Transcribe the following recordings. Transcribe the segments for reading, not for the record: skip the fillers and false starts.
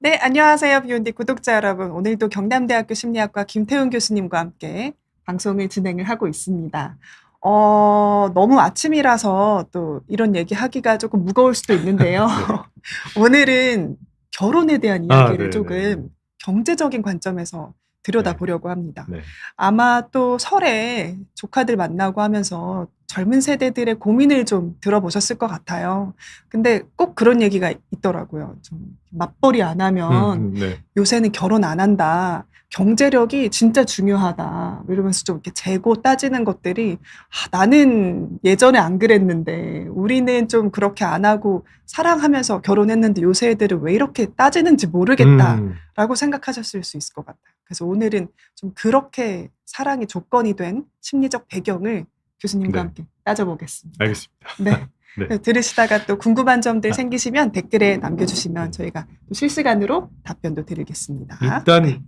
네, 안녕하세요. 비욘디 구독자 여러분. 오늘도 경남대학교 심리학과 김태훈 교수님과 함께 방송을 진행을 하고 있습니다. 너무 아침이라서 또 이런 얘기하기가 조금 무거울 수도 있는데요. 네. 오늘은 결혼에 대한 아, 이야기를 네네네. 조금 경제적인 관점에서 들여다보려고 합니다. 네. 아마 또 설에 조카들 만나고 하면서 젊은 세대들의 고민을 좀 들어보셨을 것 같아요. 근데 꼭 그런 얘기가 있더라고요. 좀 맞벌이 안 하면 네. 요새는 결혼 안 한다. 경제력이 진짜 중요하다. 이러면서 좀 이렇게 재고 따지는 것들이 나는 예전에 안 그랬는데 우리는 좀 그렇게 안 하고 사랑하면서 결혼했는데 요새 애들은 왜 이렇게 따지는지 모르겠다라고 생각하셨을 수 있을 것 같아요. 그래서 오늘은 좀 그렇게 사랑이 조건이 된 심리적 배경을 교수님과 네. 함께 따져보겠습니다. 알겠습니다. 네. 네. 들으시다가 또 궁금한 점들 아. 생기시면 댓글에 남겨주시면 저희가 또 실시간으로 답변도 드리겠습니다. 일단 네.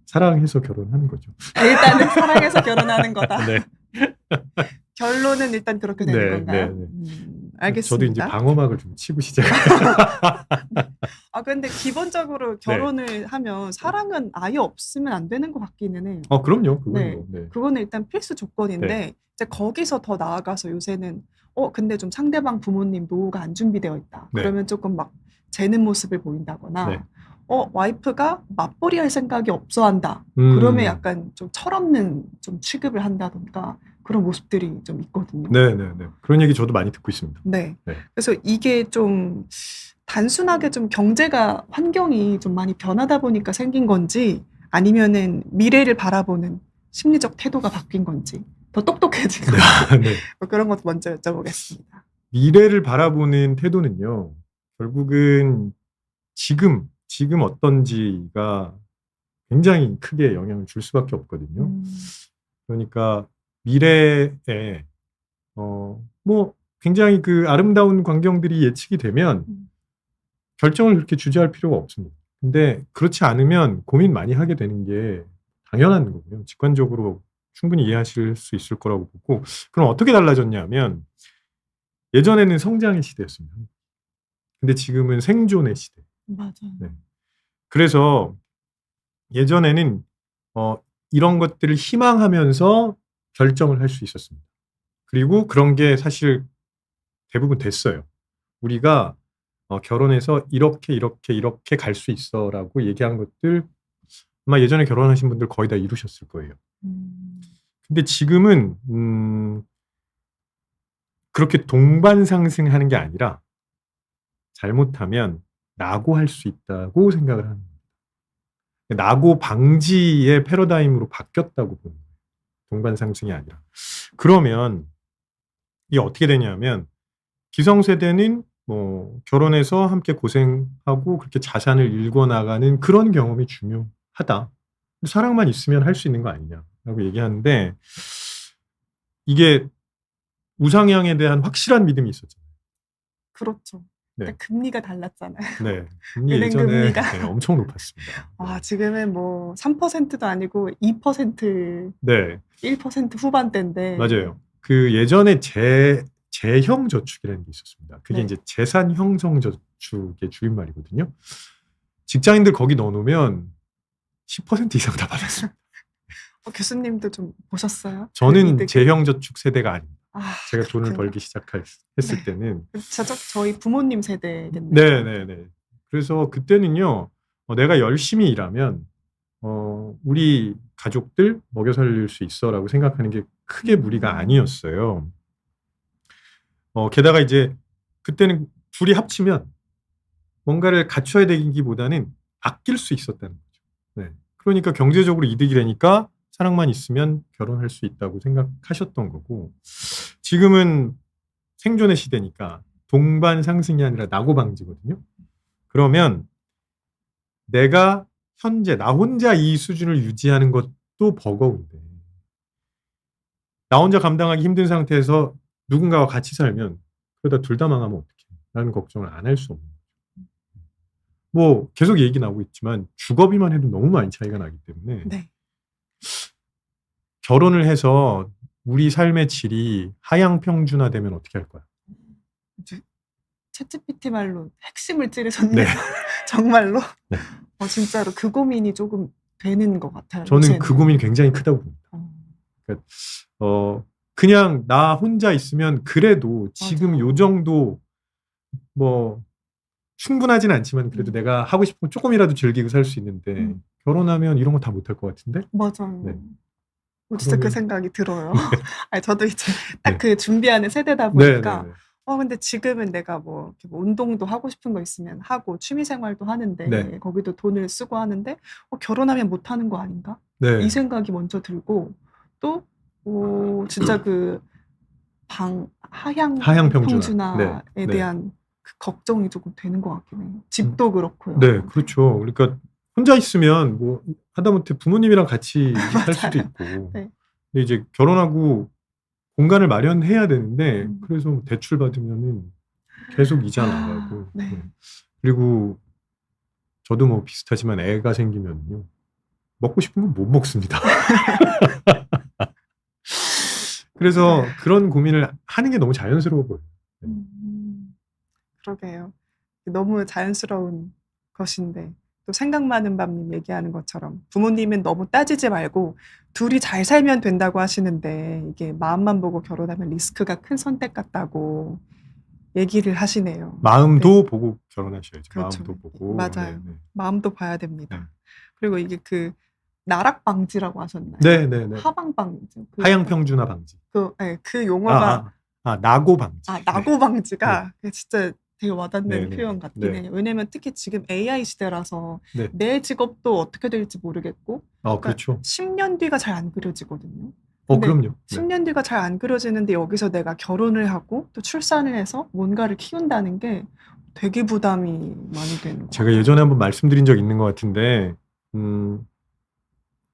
사랑해서 결혼하는 거죠. 일단은 사랑해서 결혼하는 거다. 네. 결론은 일단 그렇게 되는 네, 건가요? 네, 알겠습니다. 저도 이제 방어막을 좀 치고 시작을. 근데 기본적으로 결혼을 하면 사랑은 아예 없으면 안 되는 것 같기는 해요. 그럼요. 그건 네. 뭐, 네. 그거는 일단 필수 조건인데 네. 이제 거기서 더 나아가서 요새는 근데 좀 상대방 부모님 노후가 안 준비되어 있다. 네. 그러면 조금 막 재는 모습을 보인다거나 네. 와이프가 맞벌이 할 생각이 없어 한다. 그러면 약간 좀 철없는 좀 취급을 한다던가 그런 모습들이 좀 있거든요. 네. 그런 얘기 저도 많이 듣고 있습니다. 네. 네. 그래서 이게 좀 단순하게 좀 경제가 환경이 좀 많이 변하다 보니까 생긴 건지 아니면은 미래를 바라보는 심리적 태도가 바뀐 건지 더 똑똑해진 건지 네. 뭐 그런 것도 먼저 여쭤보겠습니다. 미래를 바라보는 태도는요. 결국은 지금 어떤지가 굉장히 크게 영향을 줄 수밖에 없거든요. 그러니까 미래에 뭐 굉장히 그 아름다운 광경들이 예측이 되면 결정을 그렇게 주저할 필요가 없습니다. 근데 그렇지 않으면 고민 많이 하게 되는 게 당연한 거고요. 직관적으로 충분히 이해하실 수 있을 거라고 보고, 그럼 어떻게 달라졌냐면 예전에는 성장의 시대였습니다. 근데 지금은 생존의 시대. 맞아요. 네. 그래서 예전에는 이런 것들을 희망하면서 결정을 할 수 있었습니다. 그리고 그런 게 사실 대부분 됐어요. 우리가 결혼해서 이렇게 갈 수 있어라고 얘기한 것들 아마 예전에 결혼하신 분들 거의 다 이루셨을 거예요. 근데 지금은 그렇게 동반 상승하는 게 아니라 잘못하면 낙오할 수 있다고 생각을 합니다. 낙오 방지의 패러다임으로 바뀌었다고 보는 거예요. 동반 상승이 아니라. 그러면 이게 어떻게 되냐면 기성세대는 뭐 결혼해서 함께 고생하고 그렇게 자산을 일궈나가는 그런 경험이 중요하다. 사랑만 있으면 할 수 있는 거 아니냐라고 얘기하는데, 이게 우상향에 대한 확실한 믿음이 있었잖아요. 그렇죠. 네. 금리가 달랐잖아요. 네. 금리 은행 예전에 금리가. 엄청 높았습니다. 지금은 뭐 3%도 아니고 2%, 네. 1% 후반대인데. 맞아요. 그 예전에 재형 저축이라는 게 있었습니다. 그게 네. 이제 재산 형성 저축의 줄임말이거든요. 직장인들 거기 넣어놓으면 10% 이상 다 받았습니다. 교수님도 좀 보셨어요? 저는 재형 저축 세대가 아닙니다. 제가 돈을 그렇군요. 벌기 시작했을 네. 때는. 저희 부모님 세대겠네요. 네네네. 그래서 그때는요, 내가 열심히 일하면 우리 가족들 먹여 살릴 수 있어라고 생각하는 게 크게 무리가 아니었어요. 게다가 이제 그때는 둘이 합치면 뭔가를 갖춰야 되기보다는 아낄 수 있었다는 거죠. 네. 그러니까 경제적으로 이득이 되니까 사랑만 있으면 결혼할 수 있다고 생각하셨던 거고, 지금은 생존의 시대니까 동반 상승이 아니라 낙오 방지거든요. 그러면 내가 현재 나 혼자 이 수준을 유지하는 것도 버거운데 나 혼자 감당하기 힘든 상태에서 누군가와 같이 살면 그러다 둘 다 망하면 어떡해 라는 걱정을 안 할 수 없는 거죠. 뭐 계속 얘기 나오고 있지만 주거비만 해도 너무 많이 차이가 나기 때문에 네. 결혼을 해서 우리 삶의 질이 하향 평준화되면 어떻게 할 거야? 챗GPT 말로 핵심을 찌르셨네요. 네. 정말로. 네. 진짜로 그 고민이 조금 되는 것 같아요. 저는 요새는. 그 고민이 굉장히 크다고 봅니다. 그냥 나 혼자 있으면 그래도 지금 맞아요. 요 정도 뭐 충분하진 않지만 그래도 내가 하고 싶은 거 조금이라도 즐기고 살 수 있는데 결혼하면 이런 거 다 못할 것 같은데? 맞아요. 네. 진짜 그 그러면- 생각이 들어요. 아니, 저도 이제 네. 딱 그 준비하는 세대다 네, 보니까 네, 네. 근데 지금은 내가 뭐 운동도 하고 싶은 거 있으면 하고 취미 생활도 하는데 네. 거기도 돈을 쓰고 하는데 결혼하면 못 하는 거 아닌가? 네. 이 생각이 먼저 들고 또 진짜 그 하향 하향 평준화에 평준화. 네. 대한 그 걱정이 조금 되는 것 같긴 해요. 집도 그렇고요. 네, 그렇죠. 그러니까 혼자 있으면 뭐 하다못해 부모님이랑 같이 살 수도 있고. 네. 근데 이제 결혼하고 공간을 마련해야 되는데 음. 그래서 대출 받으면은 계속 이자 나가고. 네. 네. 그리고 저도 뭐 비슷하지만 애가 생기면요. 먹고 싶은 건 못 먹습니다. 그래서 그런 고민을 하는 게 너무 자연스러워 보여요. 그러게요. 너무 자연스러운 것인데 또 생각 많은 밤님 얘기하는 것처럼 부모님은 너무 따지지 말고 둘이 잘 살면 된다고 하시는데 이게 마음만 보고 결혼하면 리스크가 큰 선택 같다고 얘기를 하시네요. 마음도 보고 결혼하셔야죠. 그렇죠. 마음도 보고. 맞아요. 네, 네. 마음도 봐야 됩니다. 네. 그리고 이게 그 나락 방지라고 하셨나요? 네, 네, 네. 하방 방지. 하향 평준화 방지. 그 용어가 나고 방지. 나고 방지가 진짜 되게 와닿는 네, 네. 표현 같긴 네. 해요. 왜냐면 특히 지금 AI 시대라서 네. 내 직업도 어떻게 될지 모르겠고 그렇죠. 10년 뒤가 잘 안 그려지거든요. 근데 그럼요. 네. 10년 뒤가 잘 안 그려지는데 여기서 내가 결혼을 하고 또 출산을 해서 뭔가를 키운다는 게 되게 부담이 많이 되는 것 제가 같아요. 예전에 한번 말씀드린 적 있는 것 같은데,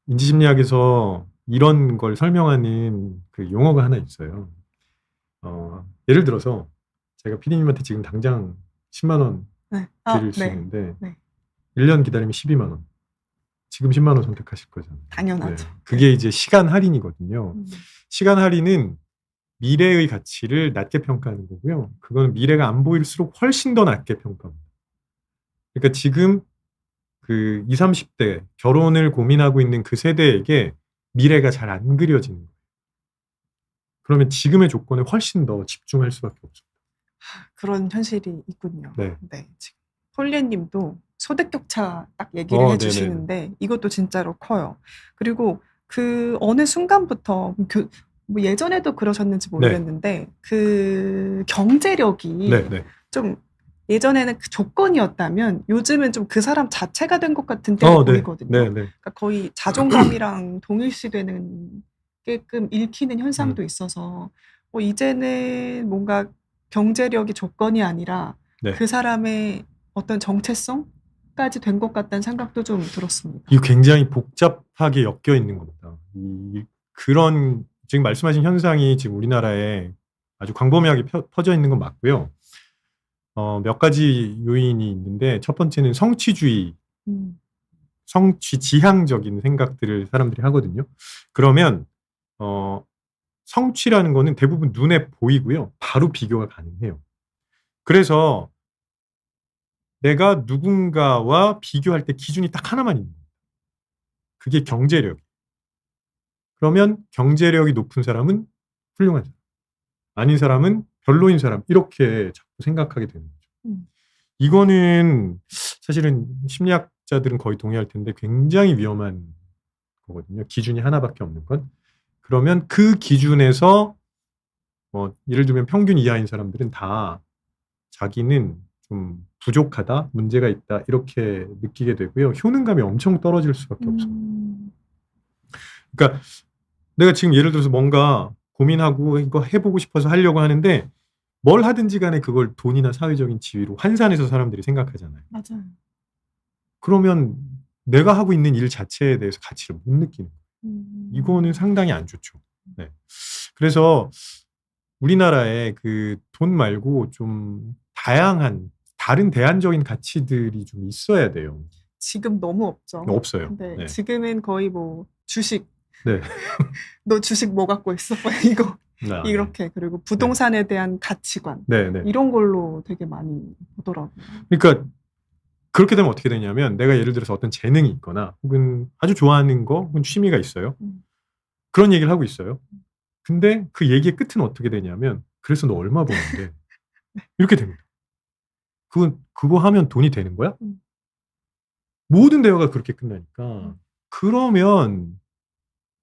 인지심리학에서 이런 걸 설명하는 그 용어가 하나 있어요. 예를 들어서 제가 피디님한테 지금 당장 10만 원 네. 드릴 수 네. 있는데 네. 1년 기다리면 12만 원. 지금 10만 원 선택하실 거잖아요. 당연하죠. 네. 그게 이제 시간 할인이거든요. 시간 할인은 미래의 가치를 낮게 평가하는 거고요. 그거는 미래가 안 보일수록 훨씬 더 낮게 평가합니다. 그러니까 지금 그 20, 30대 결혼을 고민하고 있는 그 세대에게 미래가 잘 안 그려지는 거예요. 그러면 지금의 조건에 훨씬 더 집중할 수밖에 없어요. 그런 현실이 있군요. 네. 지금 폴리님도 소득 격차 딱 얘기를 해주시는데 이것도 진짜로 커요. 그리고 그 어느 순간부터 뭐 예전에도 그러셨는지 모르겠는데 그 경제력이 좀 예전에는 그 조건이었다면 요즘은 좀 그 사람 자체가 된 것 같은 때가 보이거든요. 그러니까 거의 자존감이랑 동일시되는 게끔 읽히는 현상도 있어서 이제는 뭔가 경제력이 조건이 아니라 그 사람의 어떤 정체성까지 된 것 같다는 생각도 좀 들었습니다. 이거 굉장히 복잡하게 엮여 있는 겁니다. 그런 지금 말씀하신 현상이 지금 우리나라에 아주 광범위하게 퍼져 있는 건 맞고요. 몇 가지 요인이 있는데 첫 번째는 성취주의, 성취 지향적인 생각들을 사람들이 하거든요. 그러면 성취라는 거는 대부분 눈에 보이고요. 바로 비교가 가능해요. 그래서 내가 누군가와 비교할 때 기준이 딱 하나만 있는 거예요. 그게 경제력. 그러면 경제력이 높은 사람은 훌륭한 사람, 아닌 사람은 별로인 사람, 이렇게 자꾸 생각하게 되는 거죠. 이거는 사실은 심리학자들은 거의 동의할 텐데 굉장히 위험한 거거든요. 기준이 하나밖에 없는 건. 그러면 그 기준에서 예를 들면 평균 이하인 사람들은 다 자기는 좀 부족하다, 문제가 있다 이렇게 느끼게 되고요. 효능감이 엄청 떨어질 수밖에 없어요. 그러니까 내가 지금 예를 들어서 뭔가 고민하고 이거 해보고 싶어서 하려고 하는데 뭘 하든지 간에 그걸 돈이나 사회적인 지위로 환산해서 사람들이 생각하잖아요. 맞아요. 그러면 내가 하고 있는 일 자체에 대해서 가치를 못 느끼는 거예요. 이거는 상당히 안 좋죠. 네. 그래서 우리나라에 그 돈 말고 좀 다양한 다른 대안적인 가치들이 좀 있어야 돼요. 지금 너무 없죠. 없어요. 네. 지금은 거의 뭐 주식. 네. 너 주식 뭐 갖고 있어? 이거 이렇게. 그리고 부동산에 대한 가치관. 이런 걸로 되게 많이 보더라고요. 그러니까 그렇게 되면 어떻게 되냐면 내가 예를 들어서 어떤 재능이 있거나 혹은 아주 좋아하는 거 혹은 취미가 있어요. 그런 얘기를 하고 있어요. 근데 그 얘기의 끝은 어떻게 되냐면 그래서 너 얼마 버는데 이렇게 됩니다. 그거 하면 돈이 되는 거야? 음. 모든 대화가 그렇게 끝나니까 음. 그러면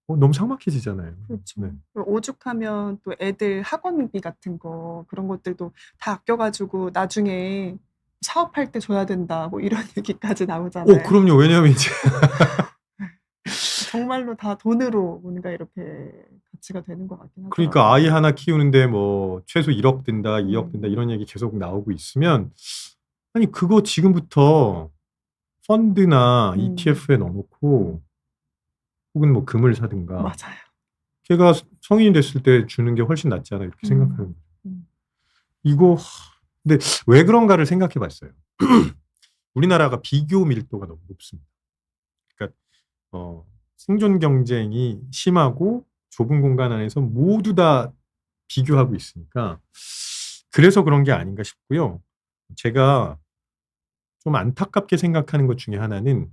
너무 삭막해지잖아요. 그렇죠. 네. 그리고 오죽하면 또 애들 학원비 같은 거 그런 것들도 다 아껴가지고 나중에 사업할 때 줘야 된다 뭐 이런 얘기까지 나오잖아요. 그럼요. 왜냐하면 이제 정말로 다 돈으로 뭔가 이렇게 가치가 되는 것 같긴 그러니까 하더라고요. 아이 하나 키우는데 뭐 최소 1억 든다, 2억 든다 음. 이런 얘기 계속 나오고 있으면 아니 그거 지금부터 펀드나 ETF에 넣어놓고 혹은 뭐 금을 사든가 맞아요. 걔가 성인이 됐을 때 주는 게 훨씬 낫지 않아 이렇게 생각하는 거예요. 이거 근데 왜 그런가를 생각해 봤어요. 우리나라가 비교 밀도가 너무 높습니다. 그러니까 생존 경쟁이 심하고 좁은 공간 안에서 모두 다 비교하고 있으니까 그래서 그런 게 아닌가 싶고요. 제가 좀 안타깝게 생각하는 것 중에 하나는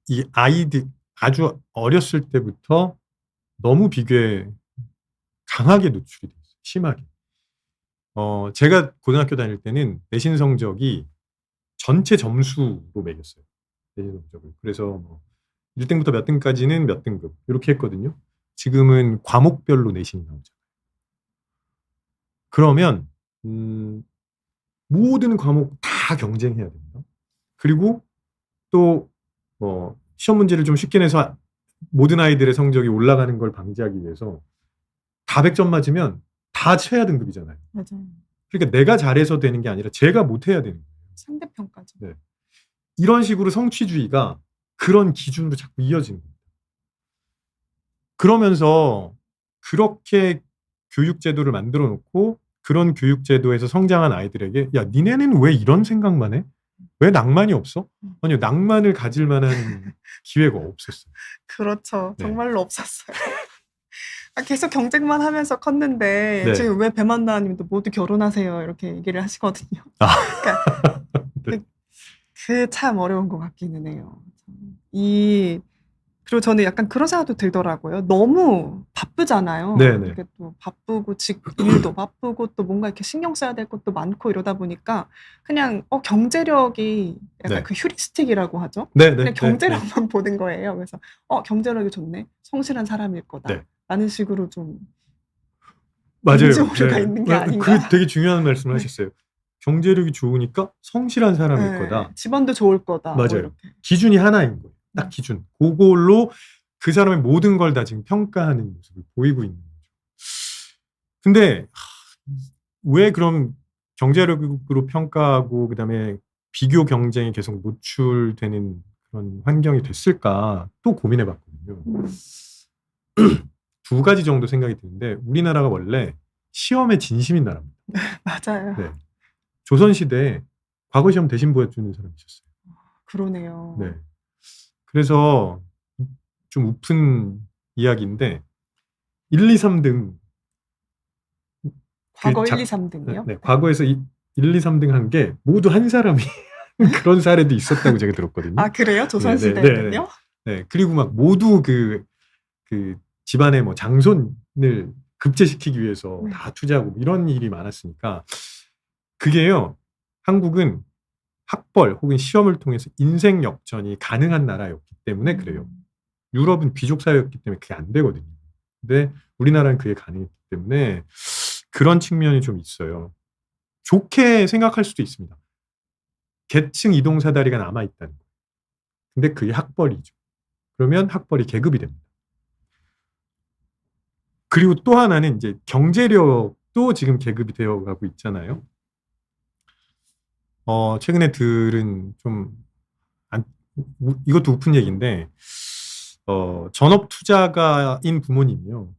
이 아이들 아주 어렸을 때부터 너무 비교에 강하게 노출이 돼요. 심하게. 제가 고등학교 다닐 때는 내신 성적이 전체 점수로 매겼어요. 내신 성적을. 그래서 뭐 1등부터 몇 등까지는 몇 등급 이렇게 했거든요. 지금은 과목별로 내신이 나오잖아요. 그러면 모든 과목 다 경쟁해야 됩니다. 그리고 또 시험 문제를 좀 쉽게 내서 모든 아이들의 성적이 올라가는 걸 방지하기 위해서 다 100점 맞으면 다 최하 등급이잖아요. 맞아요. 그러니까 내가 잘해서 되는 게 아니라 제가 못해야 되는 거예요. 상대평가죠. 네. 이런 식으로 성취주의가 그런 기준으로 자꾸 이어지는 겁니다. 그러면서 그렇게 교육제도를 만들어 놓고 그런 교육제도에서 성장한 아이들에게 야 니네는 왜 이런 생각만 해? 왜 낭만이 없어? 아니요 낭만을 가질 만한 기회가 없었어요. 그렇죠. 네. 정말로 없었어요. 계속 경쟁만 하면서 컸는데 네. 지금 왜 배만나님도 모두 결혼하세요 이렇게 얘기를 하시거든요. 그러니까 네. 그 참 어려운 것 같기는 해요. 그리고 저는 약간 그런 생각도 들더라고요. 너무 바쁘잖아요. 네네. 이게 또 바쁘고 일도 바쁘고 또 뭔가 이렇게 신경 써야 될 것도 많고 이러다 보니까 그냥 경제력이 약간 네. 그 휴리스틱이라고 하죠. 네네. 그냥 경제력만 보는 거예요. 그래서 경제력이 좋네. 성실한 사람일 거다. 네. 라는 식으로 좀 맞아요. 인지오류가 있는 게 아닌가. 그 되게 중요한 말씀을 네. 하셨어요. 경제력이 좋으니까 성실한 사람일 네. 거다. 집안도 좋을 거다. 뭐 맞아요. 이렇게. 기준이 하나인 거예요. 딱 기준. 그걸로 그 사람의 모든 걸 다 지금 평가하는 모습을 보이고 있는 거죠. 근데 왜 그럼 경제력으로 평가하고 그다음에 비교 경쟁에 계속 노출되는 그런 환경이 됐을까 또 고민해 봤거든요. 두 가지 정도 생각이 드는데 우리나라가 원래 시험에 진심인 나라입니다. 맞아요. 네. 조선시대에 과거 시험 대신 보여주는 사람이 있었어요. 그러네요. 네. 그래서 좀 우픈 이야기인데 1, 2, 3등 과거 1, 2, 3등이요? 네, 과거에서 1, 2, 3등 한 게 모두 한 사람이 그런 사례도 있었다고 제가 들었거든요. 아 그래요? 조선시대에는요? 네. 그리고 막 모두 그 집안의 뭐 장손을 급제시키기 위해서 다 투자하고 이런 일이 많았으니까 그게요. 한국은 학벌 혹은 시험을 통해서 인생 역전이 가능한 나라였기 때문에 그래요. 유럽은 귀족 사회였기 때문에 그게 안 되거든요. 근데 우리나라는 그게 가능했기 때문에 그런 측면이 좀 있어요. 좋게 생각할 수도 있습니다. 계층 이동 사다리가 남아있다는 거예요. 근데 그게 학벌이죠. 그러면 학벌이 계급이 됩니다. 그리고 또 하나는 이제 경제력도 지금 계급이 되어가고 있잖아요. 최근에 들은 이것도 우픈 얘기인데, 전업 투자가인 부모님이요.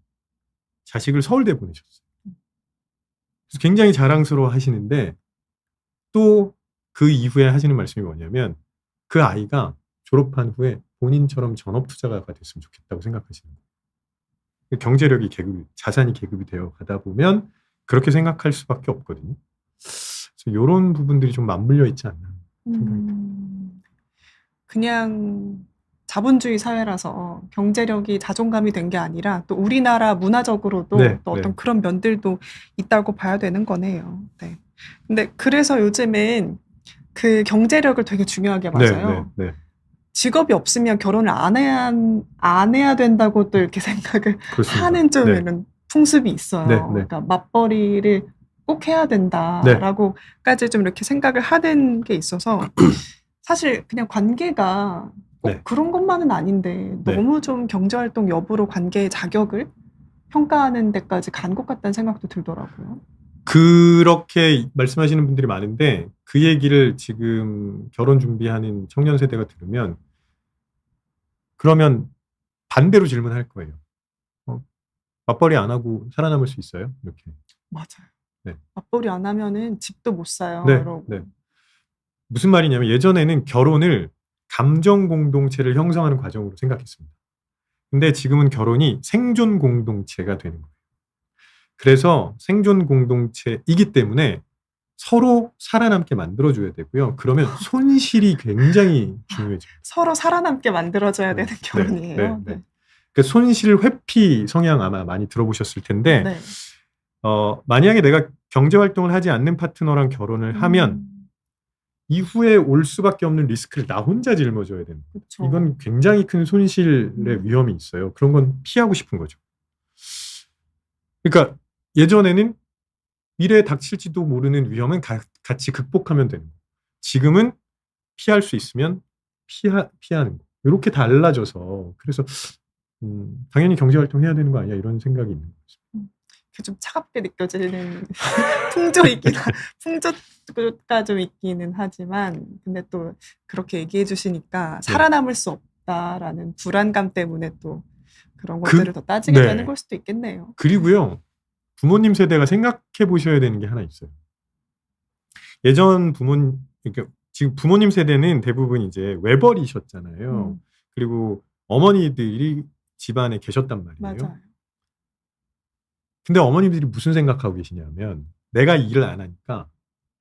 자식을 서울대 보내셨어요. 그래서 굉장히 자랑스러워 하시는데, 또 그 이후에 하시는 말씀이 뭐냐면, 그 아이가 졸업한 후에 본인처럼 전업 투자가가 됐으면 좋겠다고 생각하시는 거예요. 경제력이 자산이 계급이 되어 가다 보면 그렇게 생각할 수밖에 없거든요. 그래서 이런 부분들이 좀 맞물려 있지 않나. 그냥 자본주의 사회라서 경제력이 자존감이 된 게 아니라 또 우리나라 문화적으로도 네, 또 어떤 네. 그런 면들도 있다고 봐야 되는 거네요. 네. 근데 그래서 요즘은 그 경제력을 되게 중요하게 봐서요. 네. 직업이 없으면 결혼을 안 해야 된다고 또 이렇게 생각을 그렇습니다. 하는 좀 네. 이런 풍습이 있어요. 네, 네. 그러니까 맞벌이를 꼭 해야 된다라고까지 좀 이렇게 생각을 하는 게 있어서 사실 그냥 관계가 꼭 네. 그런 것만은 아닌데 네. 너무 좀 경제활동 여부로 관계의 자격을 평가하는 데까지 간 것 같다는 생각도 들더라고요. 그렇게 말씀하시는 분들이 많은데 그 얘기를 지금 결혼 준비하는 청년 세대가 들으면 그러면 반대로 질문할 거예요. 맞벌이 안 하고 살아남을 수 있어요? 이렇게. 맞아요. 네. 맞벌이 안 하면은 집도 못 사요. 네, 이러고. 네. 무슨 말이냐면 예전에는 결혼을 감정 공동체를 형성하는 과정으로 생각했습니다. 근데 지금은 결혼이 생존 공동체가 되는 거예요. 그래서 생존 공동체이기 때문에 서로 살아남게 만들어줘야 되고요. 그러면 손실이 굉장히 중요해져요. 서로 살아남게 만들어줘야 되는 결혼이에요. 네. 그 손실 회피 성향 아마 많이 들어보셨을 텐데 네. 만약에 내가 경제 활동을 하지 않는 파트너랑 결혼을 하면 이후에 올 수밖에 없는 리스크를 나 혼자 짊어져야 되는 거예요. 그쵸. 이건 굉장히 큰 손실의 위험이 있어요. 그런 건 피하고 싶은 거죠. 그러니까 예전에는 미래에 닥칠지도 모르는 위험은 같이 극복하면 되는 거예요. 지금은 피할 수 있으면 피하는 거. 이렇게 달라져서 그래서 당연히 경제 활동 해야 되는 거 아니야 이런 생각이 있는 거죠. 좀 차갑게 느껴지는 풍조가 좀 있기는 하지만 근데 또 그렇게 얘기해 주시니까 살아남을 수 없다라는 불안감 때문에 또 그런 것들을 더 따지게 되는 걸 수도 있겠네요. 그리고요. 부모님 세대가 생각해 보셔야 되는 게 하나 있어요. 예전 그러니까 지금 부모님 세대는 대부분 이제 외벌이셨잖아요. 그리고 어머니들이 집안에 계셨단 말이에요. 맞아요. 근데 어머님들이 무슨 생각하고 계시냐면 내가 일을 안 하니까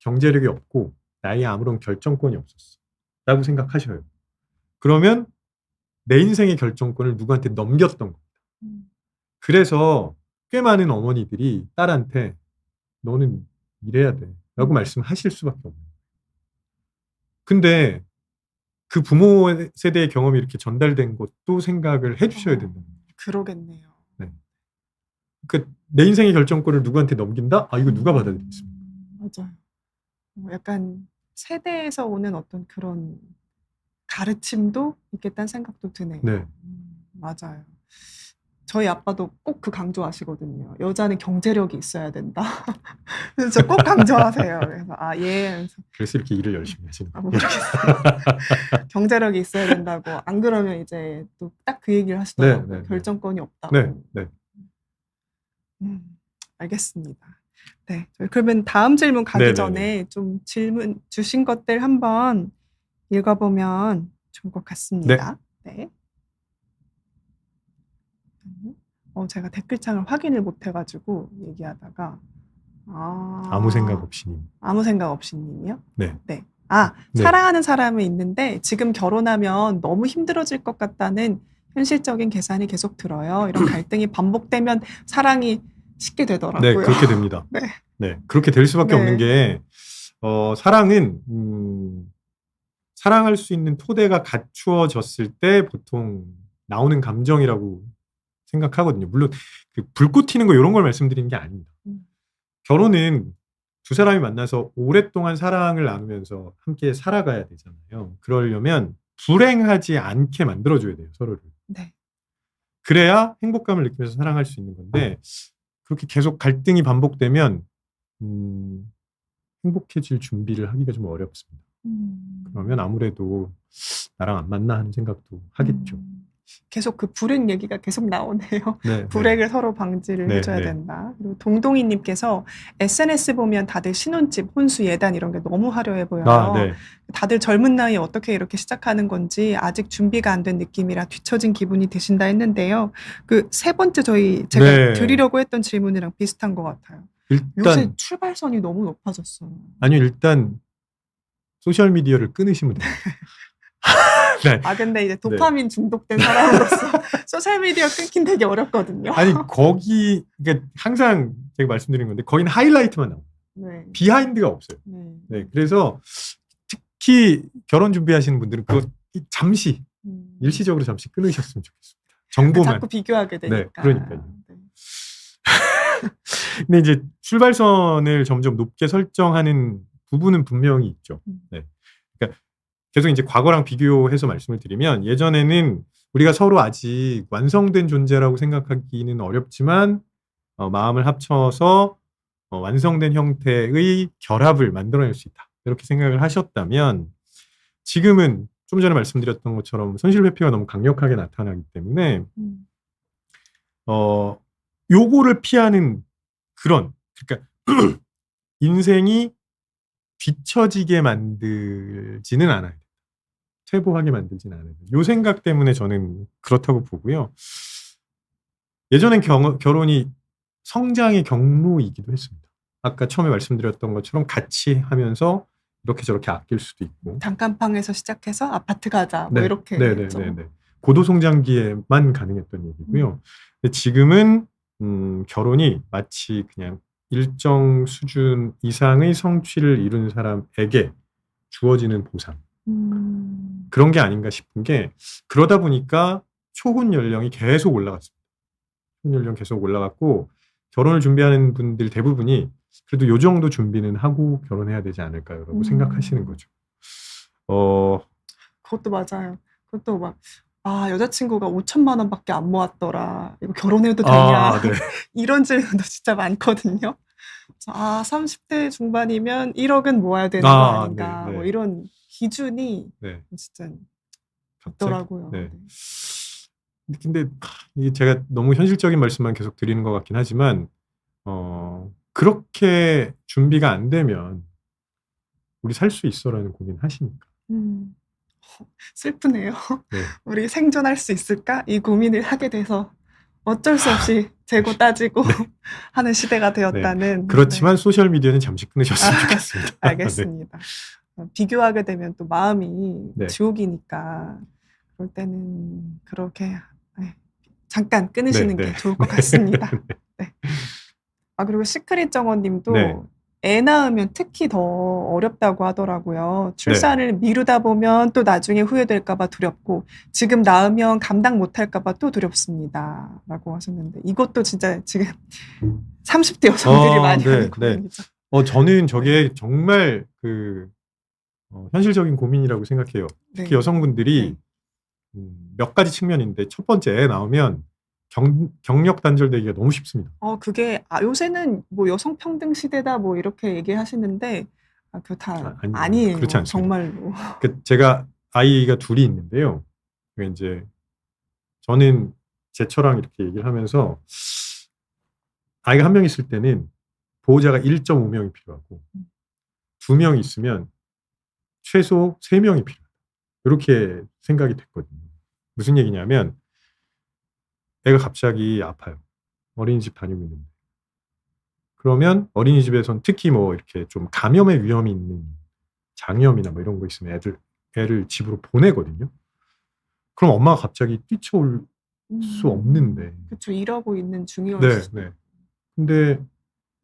경제력이 없고 나의 아무런 결정권이 없었어. 라고 생각하셔요. 그러면 내 인생의 결정권을 누구한테 넘겼던 겁니다. 그래서 꽤 많은 어머니들이 딸한테 너는 일해야 돼. 라고 말씀하실 수밖에 없는 거예요. 근데 그 부모 세대의 경험이 이렇게 전달된 것도 생각을 해주셔야 된다. 그러겠네요. 네. 그러니까 내 인생의 결정권을 누구한테 넘긴다? 아, 이거 누가 받아들이겠습니까? 맞아요. 약간 세대에서 오는 어떤 그런 가르침도 있겠다는 생각도 드네요. 네. 맞아요. 저희 아빠도 꼭 그 강조하시거든요. 여자는 경제력이 있어야 된다. 그래서 꼭 강조하세요. 그래서 예. 그래서 이렇게 일을 열심히 하시는 거예요. 모르겠어요. 경제력이 있어야 된다고. 안 그러면 이제 또 딱 그 얘기를 하시더라고요. 결정권이 없다고. 네. 알겠습니다. 네. 그러면 다음 질문 가기 전에 좀 질문 주신 것들 한번 읽어보면 좋을 것 같습니다. 네. 제가 댓글창을 확인을 못 해가지고 얘기하다가 아무 생각 없이 님. 아무 생각 없이 님이요? 네. 사랑하는 사람은 있는데 지금 결혼하면 너무 힘들어질 것 같다는 현실적인 계산이 계속 들어요. 이런 갈등이 반복되면 사랑이 식게 되더라고요. 네, 그렇게 됩니다. 네, 그렇게 될 수밖에 없는 게 사랑은 사랑할 수 있는 토대가 갖추어졌을 때 보통 나오는 감정이라고 생각하거든요. 물론 그 불꽃 튀는 거 이런 걸 말씀드리는 게 아닙니다. 결혼은 두 사람이 만나서 오랫동안 사랑을 나누면서 함께 살아가야 되잖아요. 그러려면 불행하지 않게 만들어줘야 돼요, 서로를. 네. 그래야 행복감을 느끼면서 사랑할 수 있는 건데 그렇게 계속 갈등이 반복되면 행복해질 준비를 하기가 좀 어렵습니다. 그러면 아무래도 나랑 안 맞나 하는 생각도 하겠죠. 계속 그 불행 얘기가 계속 나오네요. 네, 불행을 서로 방지를 해줘야 된다. 그리고 동동이님께서 SNS 보면 다들 신혼집, 혼수, 예단 이런 게 너무 화려해 보여요. 다들 젊은 나이에 어떻게 이렇게 시작하는 건지 아직 준비가 안 된 느낌이라 뒤처진 기분이 드신다 했는데요. 그 세 번째 제가 드리려고 했던 질문이랑 비슷한 것 같아요. 요새 출발선이 너무 높아졌어요. 아니요, 일단 소셜 미디어를 끊으시면 됩니다. 네. 아 근데 이제 도파민 중독된 사람으로서 소셜 미디어 끊긴 되게 어렵거든요. 아니 거기 그러니까 항상 제가 말씀드린 건데 거기는 하이라이트만 나옵니다. 네. 비하인드가 없어요. 네. 네, 그래서 특히 결혼 준비하시는 분들은 그거 잠시 일시적으로 잠시 끊으셨으면 좋겠습니다. 정보만. 자꾸 비교하게 되니까. 그러니까요. 네. 근데 이제 출발선을 점점 높게 설정하는 부분은 분명히 있죠. 네. 그러니까 계속 이제 과거랑 비교해서 말씀을 드리면 예전에는 우리가 서로 아직 완성된 존재라고 생각하기는 어렵지만 마음을 합쳐서 완성된 형태의 결합을 만들어낼 수 있다. 이렇게 생각을 하셨다면 지금은 좀 전에 말씀드렸던 것처럼 손실 회피가 너무 강력하게 나타나기 때문에 요거를 피하는 그런 그러니까 인생이 뒤처지게 만들지는 않아야 돼요. 퇴보하게 만들지는 않아야 돼요. 요 생각 때문에 저는 그렇다고 보고요. 예전엔 결혼이 성장의 경로이기도 했습니다. 아까 처음에 말씀드렸던 것처럼 같이 하면서 이렇게 저렇게 아낄 수도 있고 단칸방에서 시작해서 아파트 가자 뭐 네, 이렇게 했죠. 네네네. 고도성장기에만 가능했던 얘기고요. 근데 지금은 결혼이 마치 그냥 일정 수준 이상의 성취를 이룬 사람에게 주어지는 보상 그런 게 아닌가 싶은 게 그러다 보니까 초혼 연령이 계속 올라갔습니다. 초혼 연령 계속 올라갔고 결혼을 준비하는 분들 대부분이 그래도 요 정도 준비는 하고 결혼해야 되지 않을까요라고 생각하시는 거죠. 그것도 맞아요. 그것도 막 여자친구가 5천만 원밖에 안 모았더라. 이거 결혼해도 되냐? 네. 이런 질문도 진짜 많거든요. 30대 중반이면 1억은 모아야 되는 거 아닌가? 네, 네. 뭐 이런 기준이 네. 진짜 갑자기? 있더라고요. 네. 네. 근데 이게 제가 너무 현실적인 말씀만 계속 드리는 것 같긴 하지만 그렇게 준비가 안 되면 우리 살 수 있어라는 고민 하시니까. 슬프네요. 네. 우리 생존할 수 있을까? 이 고민을 하게 돼서 어쩔 수 없이 재고 따지고 하는 시대가 되었다는. 그렇지만 네. 소셜 미디어는 잠시 끊으셨으면 좋겠습니다. 알겠습니다. 비교하게 되면 또 마음이 네. 지옥이니까 그럴 때는 그렇게 잠깐 끊으시는 네, 게 네. 좋을 것 같습니다. 네. 그리고 시크릿 정원님도 네. 애 낳으면 특히 더 어렵다고 하더라고요. 출산을 미루다 보면 또 나중에 후회될까봐 두렵고 지금 낳으면 감당 못할까봐 또 두렵습니다. 라고 하셨는데 이것도 진짜 지금 30대 여성들이 많이 하는 고민이죠. 저는 저게 정말 현실적인 고민이라고 생각해요. 특히 여성분들이 몇 가지 측면인데 첫 번째 애 낳으면 경력 단절되기가 너무 쉽습니다. 그게 요새는 뭐 여성 평등 시대다 뭐 이렇게 얘기하시는데 그거 다 아니에요. 그렇지 않습니다. 정말로. 제가 아이가 둘이 있는데요. 이제 저는 제처랑 이렇게 얘기를 하면서 아이가 한 명 있을 때는 보호자가 1.5명이 필요하고 2명 있으면 최소 3명이 필요하다. 이렇게 생각이 됐거든요. 무슨 얘기냐면 애가 갑자기 아파요. 어린이집 다니고 있는데. 그러면 어린이집에선 특히 뭐 이렇게 좀 감염의 위험이 있는 장염이나 뭐 이런 거 있으면 애를 집으로 보내거든요. 그럼 엄마가 갑자기 뛰쳐올 수 없는데. 그렇죠. 일하고 있는 중이었을 네, 네. 근데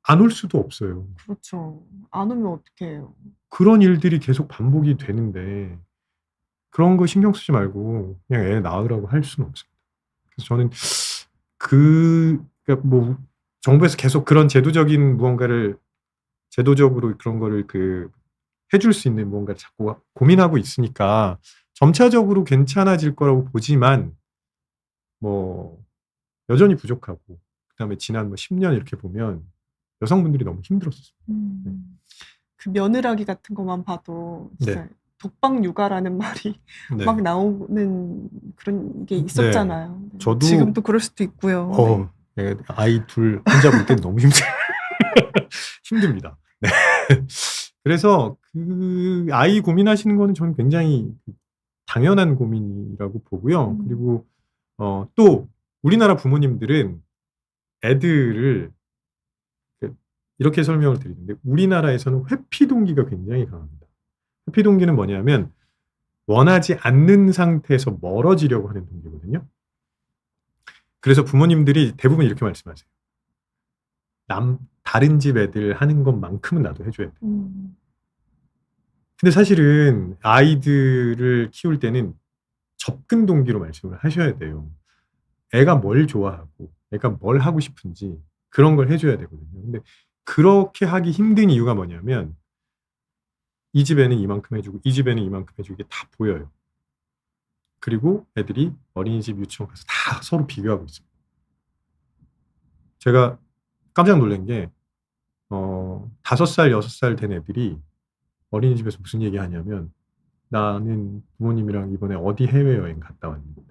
안 올 수도 없어요. 그렇죠. 안 오면 어떻게 해요? 그런 일들이 계속 반복이 되는데 그런 거 신경 쓰지 말고 그냥 애 낳으라고 할 수는 없습니다. 그래서 저는 그러니까 뭐 정부에서 계속 그런 제도적으로 그런 거를 해줄 수 있는 뭔가를 자꾸 고민하고 있으니까 점차적으로 괜찮아질 거라고 보지만 뭐 여전히 부족하고 그다음에 지난 뭐 10년 이렇게 보면 여성분들이 너무 힘들었었습니다. 그 며느라기 같은 것만 봐도 진짜 독방 육아라는 말이 막 나오는 그런 게 있었잖아요. 저도 지금도 그럴 수도 있고요. 아이 둘 혼자 볼 땐 너무 힘듭니다. 네. 그래서 아이 고민하시는 거는 저는 굉장히 당연한 고민이라고 보고요. 그리고 또 우리나라 부모님들은 애들을 이렇게 설명을 드리는데 우리나라에서는 회피 동기가 굉장히 강합니다. 회피 동기는 뭐냐면 원하지 않는 상태에서 멀어지려고 하는 동기거든요. 그래서 부모님들이 대부분 이렇게 말씀하세요. 다른 집 애들 하는 것만큼은 나도 해줘야 돼. 근데 사실은 아이들을 키울 때는 접근 동기로 말씀을 하셔야 돼요. 애가 뭘 좋아하고 애가 뭘 하고 싶은지 그런 걸 해줘야 되거든요. 근데 그렇게 하기 힘든 이유가 뭐냐면 이 집에는 이만큼 해주고 이 집에는 이만큼 해주고 이게 다 보여요. 그리고 애들이 어린이집 유치원 가서 다 서로 비교하고 있습니다. 제가 깜짝 놀란 게 5살, 6살 된 애들이 어린이집에서 무슨 얘기 하냐면 나는 부모님이랑 이번에 어디 해외여행 갔다 왔는데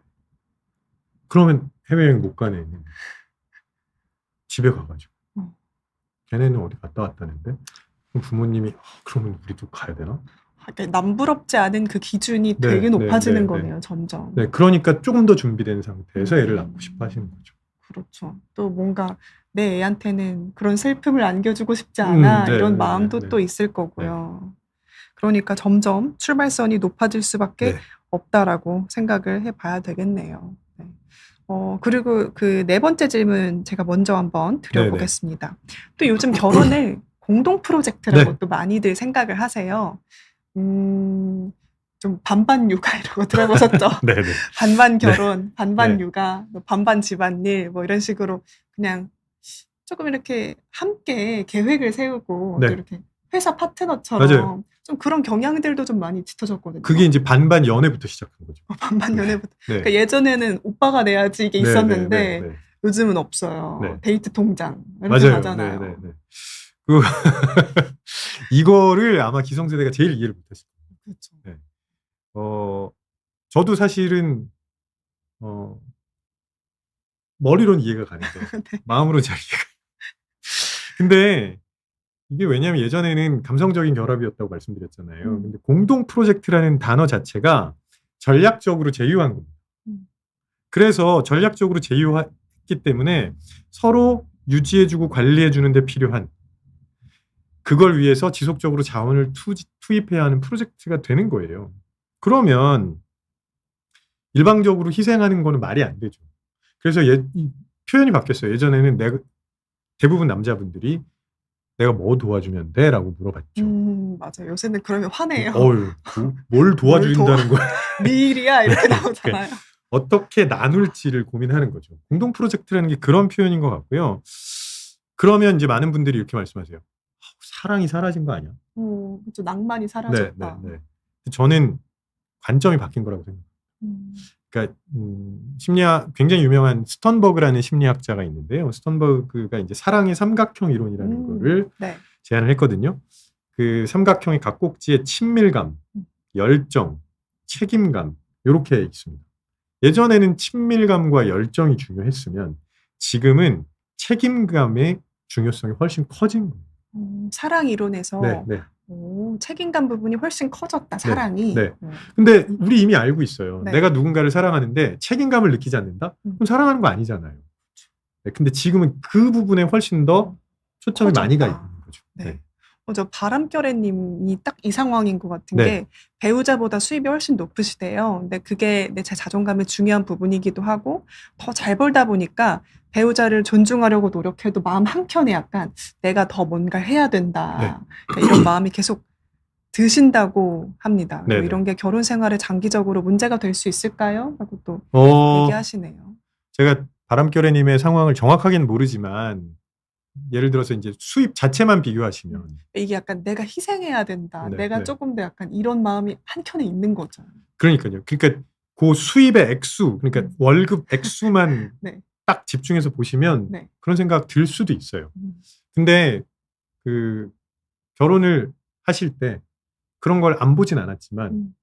그러면 해외여행 못 가네. 집에 가가지고 걔네는 어디 갔다 왔다는데 그럼 부모님이 그러면 우리도 가야 되나? 남부럽지 않은 그 기준이 네, 되게 높아지는 네, 거네요, 점점. 네, 그러니까 조금 더 준비된 상태에서 애를 낳고 싶어 하시는 거죠. 그렇죠. 또 뭔가 내 애한테는 그런 슬픔을 안겨주고 싶지 않아 네, 이런 네, 마음도 네, 또 있을 거고요. 그러니까 점점 출발선이 높아질 수밖에 네. 없다라고 생각을 해봐야 되겠네요. 네. 그리고 그 네 번째 질문 제가 먼저 한번 드려보겠습니다. 또 요즘 결혼을 공동 프로젝트라고 네. 또 많이들 생각을 하세요. 좀 반반 육아 이런 거 들어보셨죠? 네네. 반반 결혼, 반반 네. 육아, 반반 집안일 뭐 이런 식으로 그냥 조금 이렇게 함께 계획을 세우고 네. 또 이렇게 회사 파트너처럼 맞아요. 좀 그런 경향들도 좀 많이 짙어졌거든요. 그게 이제 반반 연애부터 시작한 거죠. 반반 네. 연애부터. 네. 그러니까 예전에는 오빠가 내야지 이게 네, 있었는데 네. 요즘은 없어요. 네. 데이트 통장 이렇게 맞아요. 가잖아요. 네. 그 이거를 아마 기성세대가 제일 이해를 못했어요. 그렇죠. 네. 저도 사실은 머리로는 이해가 가는데 네. 마음으로는 잘 이해가. 근데 이게 왜냐하면 예전에는 감성적인 결합이었다고 말씀드렸잖아요. 근데 공동 프로젝트라는 단어 자체가 전략적으로 제휴한 겁니다. 그래서 전략적으로 제휴했기 때문에 서로 유지해주고 관리해주는 데 필요한 그걸 위해서 지속적으로 자원을 투입해야 하는 프로젝트가 되는 거예요. 그러면 일방적으로 희생하는 거는 말이 안 되죠. 그래서 이 표현이 바뀌었어요. 예전에는 대부분 남자분들이 내가 뭐 도와주면 돼? 라고 물어봤죠. 맞아요. 요새는 그러면 화내요. 뭘 도와준다는 거야? 네 일이야 이렇게 나오잖아요. 어떻게 나눌지를 고민하는 거죠. 공동 프로젝트라는 게 그런 표현인 것 같고요. 그러면 이제 많은 분들이 이렇게 말씀하세요. 사랑이 사라진 거 아니야? 그렇죠. 낭만이 사라졌다. 네. 저는 관점이 바뀐 거라고 생각해요. 그러니까 심리학 굉장히 유명한 스턴버그라는 심리학자가 있는데요. 스턴버그가 이제 사랑의 삼각형 이론이라는 거를 제안을 했거든요. 그 삼각형의 각 꼭지에 친밀감, 열정, 책임감 이렇게 있습니다. 예전에는 친밀감과 열정이 중요했으면 지금은 책임감의 중요성이 훨씬 커진 거예요. 사랑 이론에서 책임감 부분이 훨씬 커졌다. 사랑이. 네. 근데 우리 이미 알고 있어요. 네. 내가 누군가를 사랑하는데 책임감을 느끼지 않는다? 그럼 사랑하는 거 아니잖아요. 네, 근데 지금은 그 부분에 훨씬 더 초점이 많이 가 있는 거죠. 네. 저 바람결애님이 딱 이 상황인 것 같은 게 배우자보다 수입이 훨씬 높으시대요. 근데 그게 제 자존감의 중요한 부분이기도 하고 더 잘 벌다 보니까 배우자를 존중하려고 노력해도 마음 한켠에 약간 내가 더 뭔가 해야 된다. 그러니까 이런 마음이 계속 드신다고 합니다. 뭐 이런 게 결혼 생활에 장기적으로 문제가 될 수 있을까요? 라고 또 얘기하시네요. 제가 바람결애님의 상황을 정확하게는 모르지만 예를 들어서 이제 수입 자체만 비교하시면 이게 약간 내가 희생해야 된다. 내가 조금 더 약간 이런 마음이 한켠에 있는 거죠. 그러니까요. 그러니까 그 수입의 액수, 그러니까 월급 액수만 딱 집중해서 보시면 그런 생각 들 수도 있어요. 근데 그 결혼을 하실 때 그런 걸 안 보진 않았지만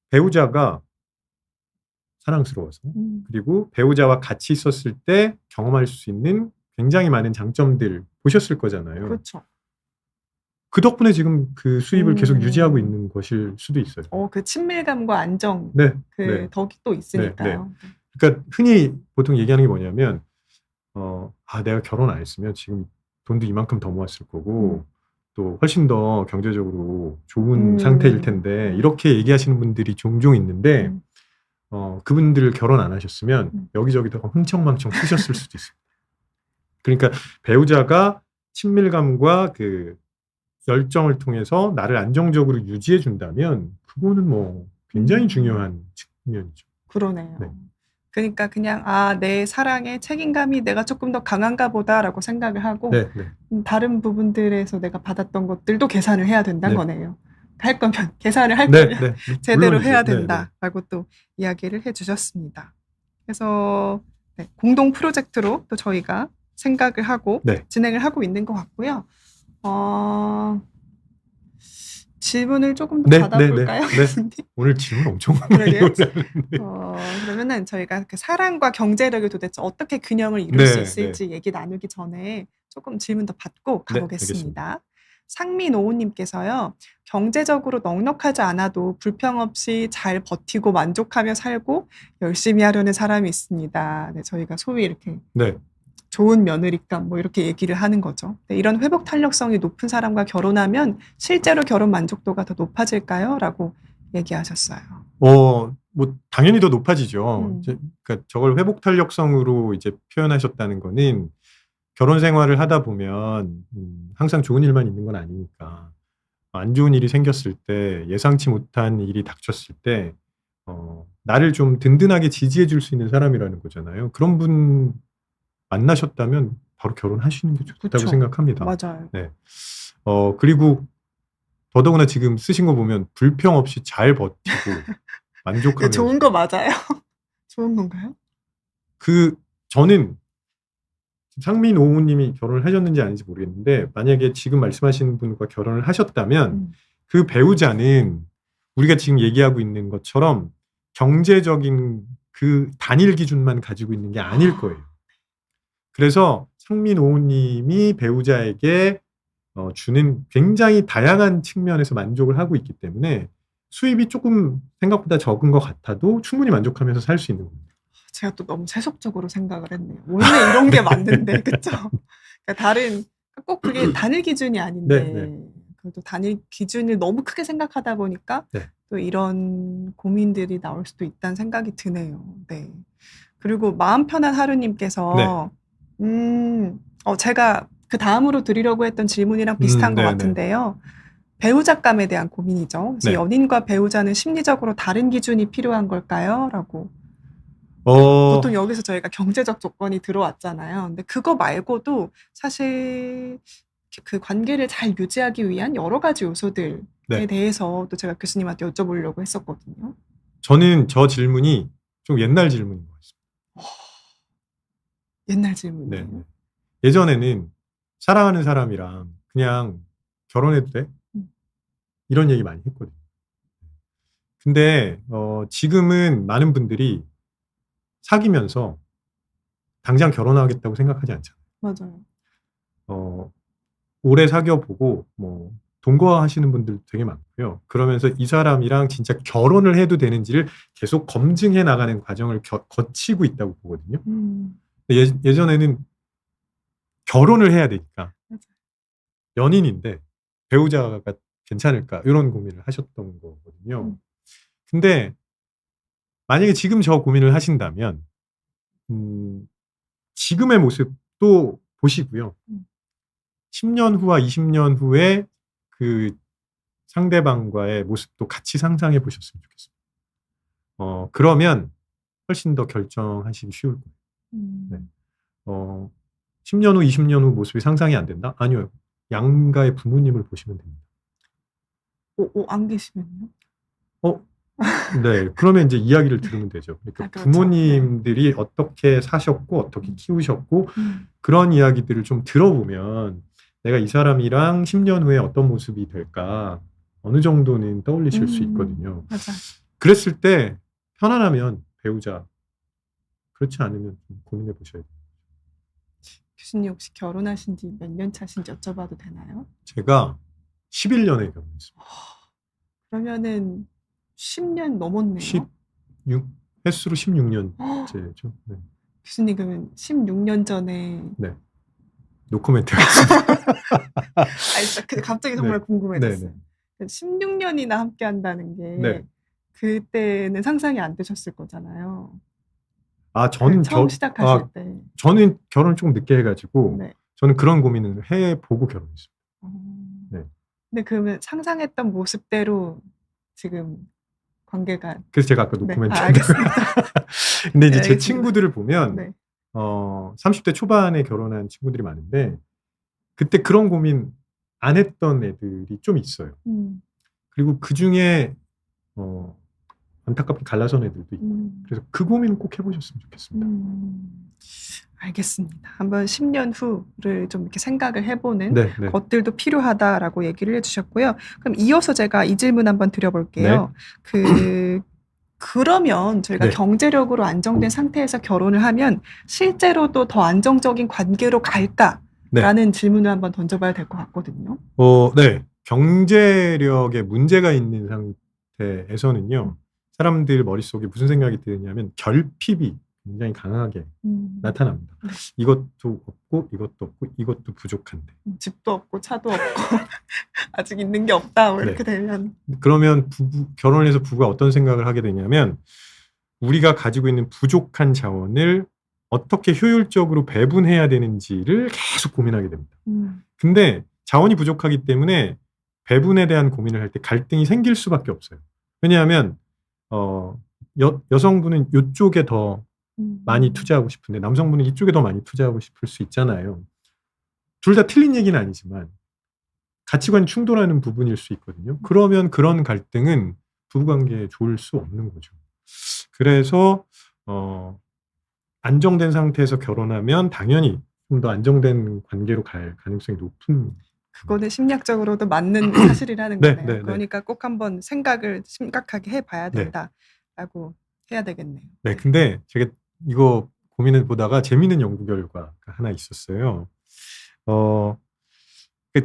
배우자가 사랑스러워서 그리고 배우자와 같이 있었을 때 경험할 수 있는 굉장히 많은 장점들 보셨을 거잖아요. 그렇죠. 그 덕분에 지금 그 수입을 계속 유지하고 있는 것일 수도 있어요. 그 친밀감과 안정, 덕이 또 있으니까요. 그러니까 흔히 보통 얘기하는 게 뭐냐면, 내가 결혼 안 했으면 지금 돈도 이만큼 더 모았을 거고, 또 훨씬 더 경제적으로 좋은 상태일 텐데 음. 이렇게 얘기하시는 분들이 종종 있는데 음. 그분들 결혼 안 하셨으면 여기저기다가 흥청망청 쓰셨을 수도 있어요. 그러니까 배우자가 친밀감과 그 열정을 통해서 나를 안정적으로 유지해 준다면 그거는 뭐 굉장히 중요한 측면이죠. 그러네요. 네. 그러니까 그냥 내 사랑에 책임감이 내가 조금 더 강한가 보다라고 생각을 하고 네, 네. 다른 부분들에서 내가 받았던 것들도 계산을 해야 된다는 네. 거네요. 할 거면 계산을 할 네, 거면 네. 제대로 물론이죠. 해야 네, 네. 된다라고 또 이야기를 해주셨습니다. 그래서 공동 프로젝트로 또 저희가 생각을 하고 네. 진행을 하고 있는 것 같고요. 질문을 조금 더 네, 받아볼까요, 네, 네. 교수님? 오늘 질문 엄청 많이 그러게요. 올라왔는데. 그러면은 저희가 그 사랑과 경제력을 도대체 어떻게 균형을 이룰 수 네, 있을지 얘기 나누기 전에 조금 질문 더 받고 네, 가보겠습니다. 상민오우님께서요, 경제적으로 넉넉하지 않아도 불평 없이 잘 버티고 만족하며 살고 열심히 하려는 사람이 있습니다. 네, 저희가 소위 이렇게 네. 좋은 며느리감 뭐 이렇게 얘기를 하는 거죠. 네, 이런 회복 탄력성이 높은 사람과 결혼하면 실제로 결혼 만족도가 더 높아질까요? 라고 얘기하셨어요. 뭐 당연히 더 높아지죠. 음. 그러니까 저걸 회복 탄력성으로 이제 표현하셨다는 거는 결혼 생활을 하다 보면 항상 좋은 일만 있는 건 아니니까 안 좋은 일이 생겼을 때 예상치 못한 일이 닥쳤을 때 나를 좀 든든하게 지지해 줄 수 있는 사람이라는 거잖아요. 그런 분 만나셨다면 바로 결혼하시는 게 좋다고 그쵸. 생각합니다. 맞아요. 네. 그리고 더더구나 지금 쓰신 거 보면 불평 없이 잘 버티고 만족하면서 좋은 거 맞아요? 좋은 건가요? 저는 상민 오우님이 결혼을 하셨는지 아닌지 모르겠는데 만약에 지금 말씀하시는 분과 결혼을 하셨다면 그 배우자는 우리가 지금 얘기하고 있는 것처럼 경제적인 그 단일 기준만 가지고 있는 게 아닐 거예요. 그래서 상민 오우님이 배우자에게 주는 굉장히 다양한 측면에서 만족을 하고 있기 때문에 수입이 조금 생각보다 적은 것 같아도 충분히 만족하면서 살 수 있는 겁니다. 제가 또 너무 세속적으로 생각을 했네요. 원래 이런 게 맞는데, 그쵸? 그러니까 꼭 그게 단일 기준이 아닌데, 네. 그래도 단일 기준을 너무 크게 생각하다 보니까 네. 또 이런 고민들이 나올 수도 있다는 생각이 드네요. 네. 그리고 마음 편한 하루님께서, 제가 그 다음으로 드리려고 했던 질문이랑 비슷한 것 네네. 같은데요. 배우자감에 대한 고민이죠. 그래서 네. 연인과 배우자는 심리적으로 다른 기준이 필요한 걸까요? 라고. 보통 여기서 저희가 경제적 조건이 들어왔잖아요. 근데 그거 말고도 사실 그 관계를 잘 유지하기 위한 여러 가지 요소들에 네. 대해서 또 제가 교수님한테 여쭤보려고 했었거든요. 저는 저 질문이 좀 옛날 질문인 것 같습니다. 옛날 질문이에요. 네. 예전에는 사랑하는 사람이랑 그냥 결혼해도 돼? 이런 얘기 많이 했거든요. 근데 지금은 많은 분들이 사귀면서 당장 결혼하겠다고 생각하지 않잖아요. 맞아요. 오래 사귀어보고 뭐 동거하시는 분들 되게 많고요. 그러면서 이 사람이랑 진짜 결혼을 해도 되는지를 계속 검증해 나가는 과정을 거치고 있다고 보거든요. 예전에는 결혼을 해야 되니까 맞아요. 연인인데 배우자가 괜찮을까 이런 고민을 하셨던 거거든요. 근데 만약에 지금 저 고민을 하신다면 지금의 모습도 보시고요. 10년 후와 20년 후에 그 상대방과의 모습도 같이 상상해 보셨으면 좋겠습니다. 그러면 훨씬 더 결정하시기 쉬울 거예요. 네. 10년 후, 20년 후 모습이 상상이 안 된다? 아니요. 양가의 부모님을 보시면 됩니다. 안 계시면요? 네. 그러면 이제 이야기를 들으면 되죠. 그러니까 그렇죠. 부모님들이 어떻게 사셨고, 어떻게 키우셨고, 그런 이야기들을 좀 들어보면 내가 이 사람이랑 10년 후에 어떤 모습이 될까, 어느 정도는 떠올리실 수 있거든요. 맞아. 그랬을 때 편안하면 배우자, 그렇지 않으면 좀 고민해 보셔야 돼요. 교수님 혹시 결혼하신 지 몇 년 차신지 여쭤봐도 되나요? 제가 11년에 결혼했습니다. 그러면은 10년 넘었네요. 횟수로 16년째죠. 네. 교수님 그러면 16년 전에 네. 노코멘트 하겠습니다. 아니, 진짜 갑자기 정말 네. 궁금해졌어요. 네네. 16년이나 함께 한다는 게 네. 그때는 상상이 안 되셨을 거잖아요. 저는 처음 시작하실 때. 저는 결혼을 조금 늦게 해가지고 네. 저는 그런 고민을 해보고 결혼했어요. 네. 근데 그러면 상상했던 모습대로 지금 관계가. 그래서 제가 아까 네. 노코멘트 알겠습니다. 근데 이제 네, 제 알겠습니다. 친구들을 보면 네. 30대 초반에 결혼한 친구들이 많은데 그때 그런 고민 안 했던 애들이 좀 있어요. 그리고 그 중에 안타깝게 갈라선 애들도 있고 그래서 그 고민은 꼭 해보셨으면 좋겠습니다. 알겠습니다. 한번 10년 후를 좀 이렇게 생각을 해보는 네, 네. 것들도 필요하다라고 얘기를 해주셨고요. 그럼 이어서 제가 이 질문 한번 드려볼게요. 그러면 저희가 네. 경제력으로 안정된 상태에서 결혼을 하면 실제로도 더 안정적인 관계로 갈까라는 질문을 한번 던져봐야 될 것 같거든요. 네. 경제력에 문제가 있는 상태에서는요. 사람들 머릿속에 무슨 생각이 드냐면 결핍이 굉장히 강하게 나타납니다. 네. 이것도 없고 이것도 없고 이것도 부족한데. 집도 없고 차도 없고 아직 있는 게 없다 뭐 이렇게 네. 되면. 그러면 결혼을 해서 부부가 어떤 생각을 하게 되냐면 우리가 가지고 있는 부족한 자원을 어떻게 효율적으로 배분해야 되는지를 계속 고민하게 됩니다. 근데 자원이 부족하기 때문에 배분에 대한 고민을 할 때 갈등이 생길 수밖에 없어요. 왜냐하면 여성분은 이쪽에 더 많이 투자하고 싶은데 남성분은 이쪽에 더 많이 투자하고 싶을 수 있잖아요. 둘 다 틀린 얘기는 아니지만 가치관이 충돌하는 부분일 수 있거든요. 그러면 그런 갈등은 부부관계에 좋을 수 없는 거죠. 그래서 안정된 상태에서 결혼하면 당연히 좀 더 안정된 관계로 갈 가능성이 높은. 그거는 심리학적으로도 맞는 사실이라는 네, 거네요. 네, 네. 그러니까 꼭 한번 생각을 심각하게 해봐야 된다라고 해야 되겠네요. 네, 근데 제가 이거 고민을 보다가 재미있는 연구 결과가 하나 있었어요.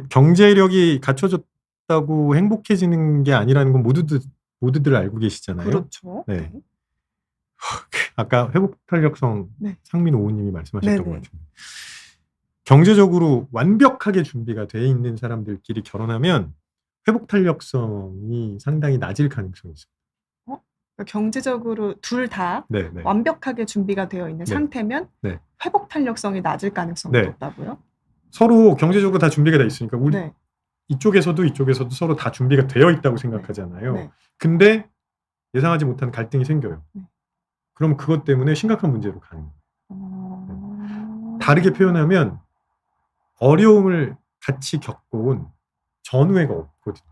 경제력이 갖춰졌다고 행복해지는 게 아니라는 건 모두들 알고 계시잖아요. 그렇죠. 네. 아까 회복탄력성 네. 상민오우님이 말씀하셨던 네네. 것 같은데 경제적으로 완벽하게 준비가 돼 있는 사람들끼리 결혼하면 회복탄력성이 상당히 낮을 가능성이 있습니다. 그러니까 경제적으로 둘 다 네, 네. 완벽하게 준비가 되어 있는 네. 상태면 네. 회복 탄력성이 낮을 가능성이 네. 높다고요? 서로 경제적으로 다 준비가 돼 있으니까 우리 네. 이쪽에서도 서로 다 준비가 되어 있다고 생각하잖아요. 네. 근데 예상하지 못한 갈등이 생겨요. 네. 그럼 그것 때문에 심각한 문제로 가는 거예요. 다르게 표현하면 어려움을 같이 겪어온 전후회가 없거든요.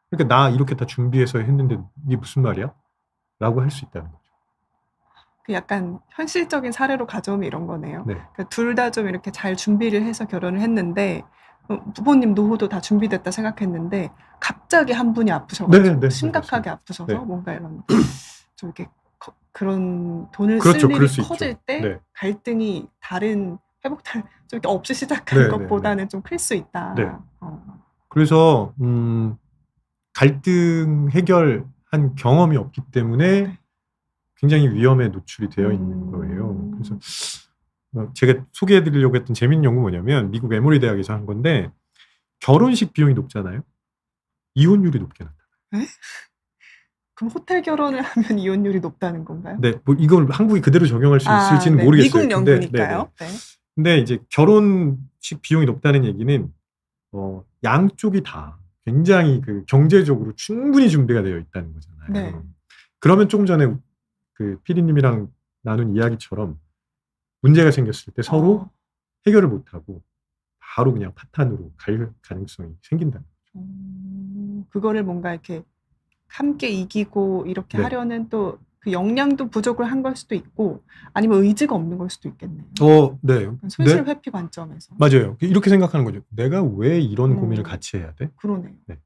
그러니까 나 이렇게 다 준비해서 했는데 이게 무슨 말이야? 라고 할 수 있다는 거죠. 그 약간 현실적인 사례로 가져오면 이런 거네요. 네. 그러니까 둘 다 좀 이렇게 잘 준비를 해서 결혼을 했는데 부모님 노후도 다 준비됐다 생각했는데 갑자기 한 분이 아프셔가지고 네, 심각하게 맞습니다. 아프셔서 네. 뭔가 이런 좀 이렇게 그런 돈을 그렇죠, 쓸 그럴 일이 수 있죠. 커질 때 네. 갈등이 다른 좀 이렇게 없이 시작하는 네, 것보다는 좀 클 수 있다. 네. 그래서 갈등 해결한 경험이 없기 때문에 네. 굉장히 위험에 노출이 되어 있는 거예요. 그래서 제가 소개해드리려고 했던 재밌는 연구 뭐냐면 미국 에모리 대학에서 한 건데 결혼식 비용이 높잖아요. 이혼율이 높게 나타나요. 그럼 호텔 결혼을 하면 이혼율이 높다는 건가요? 네, 뭐 이걸 한국이 그대로 적용할 수 있을지는 네. 모르겠어요. 미국 연구니까요. 네. 근데 이제 결혼식 비용이 높다는 얘기는 양쪽이 다 굉장히 그 경제적으로 충분히 준비가 되어 있다는 거잖아요. 네. 그러면 조금 전에 그 피디님이랑 나눈 이야기처럼 문제가 생겼을 때 서로 해결을 못하고 바로 그냥 파탄으로 갈 가능성이 생긴다는 거죠. 그거를 뭔가 이렇게 함께 이기고 이렇게 네. 하려는 또 그 역량도 부족을 한 걸 수도 있고 아니면 의지가 없는 걸 수도 있겠네요. 네. 손실 회피 관점에서. 맞아요. 이렇게 생각하는 거죠. 내가 왜 이런 고민을 같이 해야 돼? 그러네요. 네.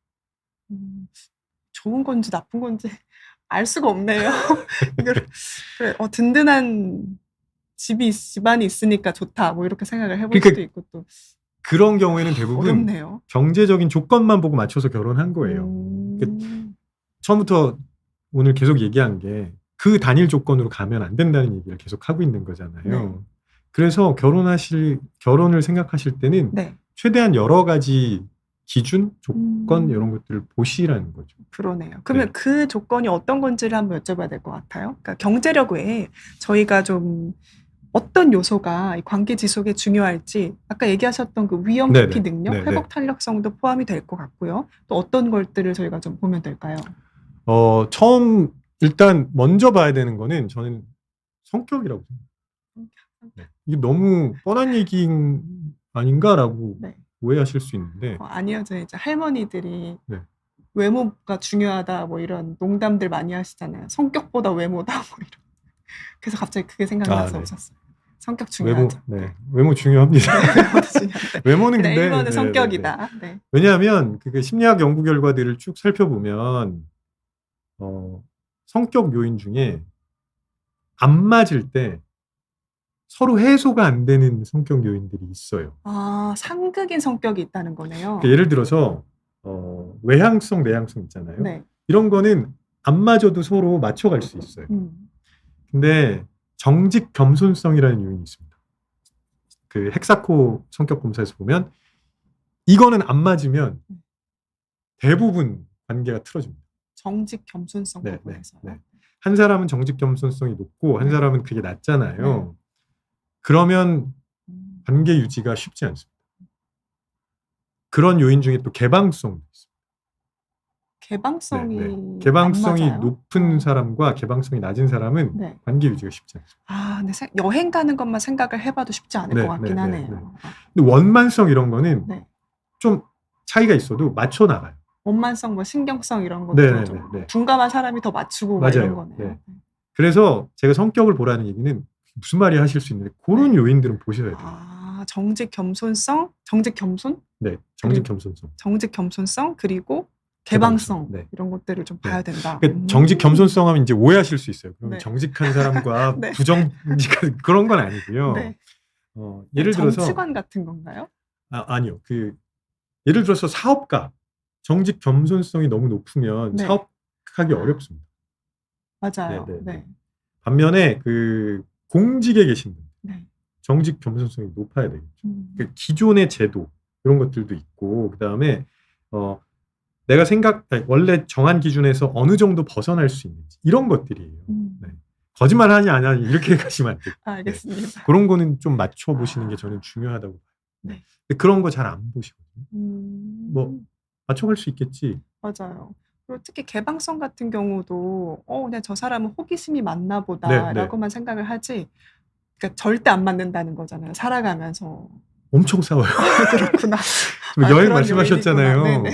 좋은 건지 나쁜 건지 알 수가 없네요. 그래, 든든한 집안이 있으니까 좋다. 뭐 이렇게 생각을 해볼 그러니까 수도 있고 또 그런 경우에는 대부분 어렵네요. 경제적인 조건만 보고 맞춰서 결혼한 거예요. 처음부터 오늘 계속 얘기한 게 그 단일 조건으로 가면 안 된다는 얘기를 계속 하고 있는 거잖아요. 네. 그래서 결혼을 생각하실 때는 네. 최대한 여러 가지 기준, 조건 이런 것들을 보시라는 거죠. 그러네요. 그러면 네. 그 조건이 어떤 건지를 한번 여쭤봐야 될 것 같아요. 그러니까 경제력 외에 저희가 좀 어떤 요소가 이 관계 지속에 중요할지 아까 얘기하셨던 그 위험 네네. 회피 능력, 네네. 회복 탄력성도 포함이 될 것 같고요. 또 어떤 것들을 저희가 좀 보면 될까요? 처음 일단 먼저 봐야 되는 거는 저는 성격이라고 생각해요. 네. 이게 너무 뻔한 얘기 아닌가라고 네. 오해하실 수 있는데 아니요, 저 이제 할머니들이 네. 외모가 중요하다 뭐 이런 농담들 많이 하시잖아요. 성격보다 외모다 뭐 이런. 그래서 갑자기 그게 생각나서 네. 웃었어요. 성격 외모, 중요하죠. 네. 외모 중요합니다. 외모도 중요한데. 외모는 근데 근데 1번은 네, 성격이다. 네, 네. 네. 왜냐하면 그 심리학 연구 결과들을 쭉 살펴보면 성격 요인 중에 안 맞을 때 서로 해소가 안 되는 성격 요인들이 있어요. 아, 상극인 성격이 있다는 거네요. 그러니까 예를 들어서 외향성, 내향성 있잖아요. 네. 이런 거는 안 맞아도 서로 맞춰갈 수 있어요. 근데 정직 겸손성이라는 요인이 있습니다. 그 헥사코 성격 검사에서 보면 이거는 안 맞으면 대부분 관계가 틀어집니다. 정직 겸손성 네, 부분에서. 네, 네. 한 사람은 정직 겸손성이 높고 한 네. 사람은 그게 낮잖아요. 네. 그러면 관계 유지가 쉽지 않습니다. 그런 요인 중에 또 개방성도 있습니다. 개방성이 네, 네. 개방성이 안 맞아요? 높은 사람과 개방성이 낮은 사람은 네. 관계 유지가 쉽지 않습니다. 아, 근데 여행 가는 것만 생각을 해봐도 쉽지 않을 네, 것 같긴 네, 하네요. 네. 근데 원만성 이런 거는 네. 좀 차이가 있어도 맞춰 나가요. 원만성, 뭐 신경성 이런 것도 네, 네, 좀 네, 네. 둔감한 사람이 더 맞추고 막 이런 맞아요. 거네요. 네. 그래서 제가 성격을 보라는 얘기는 무슨 말이 하실 수 있는데 그런 네. 요인들은 보셔야 돼요. 아, 정직 겸손성, 정직 겸손, 네, 정직 겸손성. 정직 겸손성 그리고 개방성 네. 이런 것들을 좀 봐야 된다. 그러니까 정직 겸손성 하면 이제 오해하실 수 있어요. 그럼 네. 정직한 사람과 네. 부정직한 그런 건 아니고요. 네. 예를 들어서 정치관 같은 건가요? 아니요. 예를 들어서 사업가 정직 겸손성이 너무 높으면 네. 사업하기 어렵습니다. 맞아요. 네, 네, 네. 네. 반면에 공직에 계신 분 네. 정직 겸손성이 높아야 되겠죠. 네. 기존의 제도 이런 것들도 있고 그다음에 내가 원래 정한 기준에서 어느 정도 벗어날 수 있는지 이런 것들이에요. 네. 거짓말 하냐 안 하냐 이렇게 가시면 안 돼요. 알겠습니다. 네. 그런 거는 좀 맞춰 보시는 게 저는 중요하다고 봐요. 네. 근데 그런 거 잘 안 보시거든요. 뭐 맞춰갈 수 있겠지. 맞아요. 그리고 특히 개방성 같은 경우도 그냥 저 사람은 호기심이 많나 네, 보다라고만 생각을 하지 그러니까 절대 안 맞는다는 거잖아요. 살아가면서. 엄청 싸워요. 그렇구나. 여행 그런 말씀하셨잖아요. 요인이 있구나.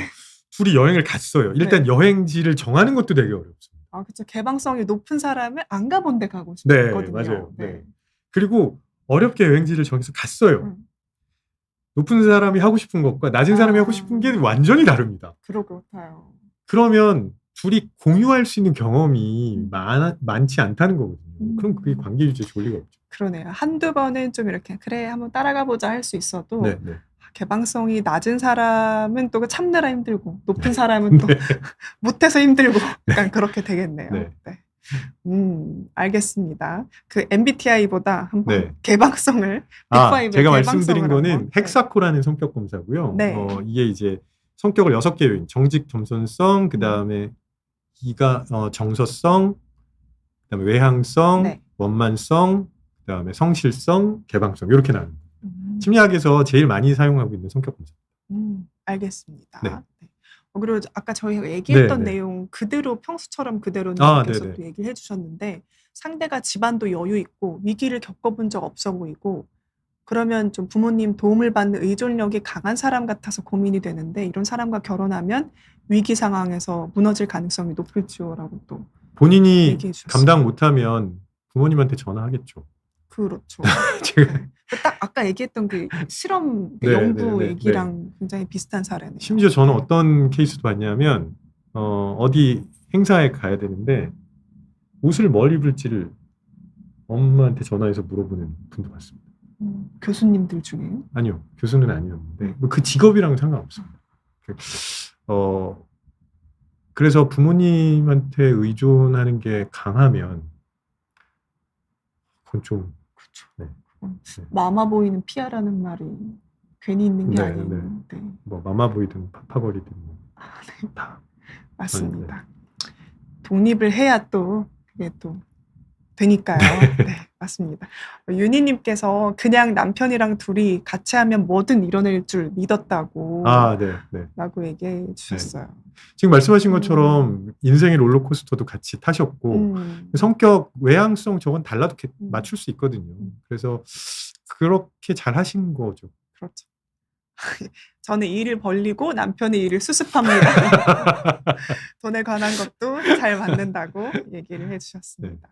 둘이 여행을 갔어요. 일단 네. 여행지를 정하는 것도 되게 어렵습니다. 아, 그렇죠. 개방성이 높은 사람은 안 가본 데 가고 네, 싶거든요. 맞아요. 네. 그리고 어렵게 여행지를 정해서 갔어요. 음. 높은 사람이 하고 싶은 것과 낮은 사람이 하고 싶은 게 완전히 다릅니다. 그렇다요. 그러면 둘이 공유할 수 있는 경험이 많지 않다는 거거든요. 그럼 그게 관계 유지에 좋을 리가 없죠. 그러네요. 한두 번은 좀 이렇게 그래 한번 따라가 보자 할 수 있어도 네, 네. 개방성이 낮은 사람은 또 참느라 힘들고 높은 사람은 또 못해서 힘들고 약간 그렇게 되겠네요. 네. 네. 알겠습니다. 그 MBTI보다 한번 네. 개방성을 제가 말씀드린 거는 헥사코라는 성격 검사고요. 네. 이게 이제 성격을 6개 요인, 정직, 겸손성, 그다음에 정서성, 그다음에 외향성, 네. 원만성, 그다음에 성실성, 개방성 이렇게 나눕니다. 심리학에서 제일 많이 사용하고 있는 성격 검사. 알겠습니다. 네. 네. 그리고 아까 저희가 얘기했던 네. 내용 그대로 평소처럼 그대로 네, 계속 얘기를 해주셨는데 상대가 집안도 여유 있고 위기를 겪어본 적 없어 보이고 그러면 좀 부모님 도움을 받는 의존력이 강한 사람 같아서 고민이 되는데 이런 사람과 결혼하면 위기 상황에서 무너질 가능성이 높을지요라고 또 본인이 얘기해 주셨어요. 감당 못하면 부모님한테 전화하겠죠. 그렇죠. 제가 딱 아까 얘기했던 그 실험 네, 연구 네. 얘기랑 굉장히 비슷한 사례네요. 심지어 저는 어떤 케이스도 봤냐면 어디 행사에 가야 되는데 옷을 뭘 입을지를 엄마한테 전화해서 물어보는 분도 봤습니다. 교수님들 중에요? 아니요, 교수는 아니었는데 그 직업이랑은 상관없습니다. 그래서 부모님한테 의존하는 게 강하면 그건 좀 그렇죠. 네. 마마보이는 피하라는 말이 괜히 있는 게 네, 아닌데. 뭐 마마보이든 파파거리든 뭐 네, 다. 맞습니다. 독립을 해야 또 그게 또 되니까요. 네, 맞습니다. 윤희님께서 그냥 남편이랑 둘이 같이 하면 뭐든 이뤄낼 줄 믿었다고 네. 라고 얘기해 주셨어요. 지금 말씀하신 것처럼 인생의 롤러코스터도 같이 타셨고 성격, 외향성 저건 달라도 맞출 수 있거든요. 그래서 그렇게 잘 하신 거죠. 그렇죠. 저는 일을 벌리고 남편이 일을 수습합니다. 돈에 관한 것도 잘 받는다고 얘기를 해주셨습니다.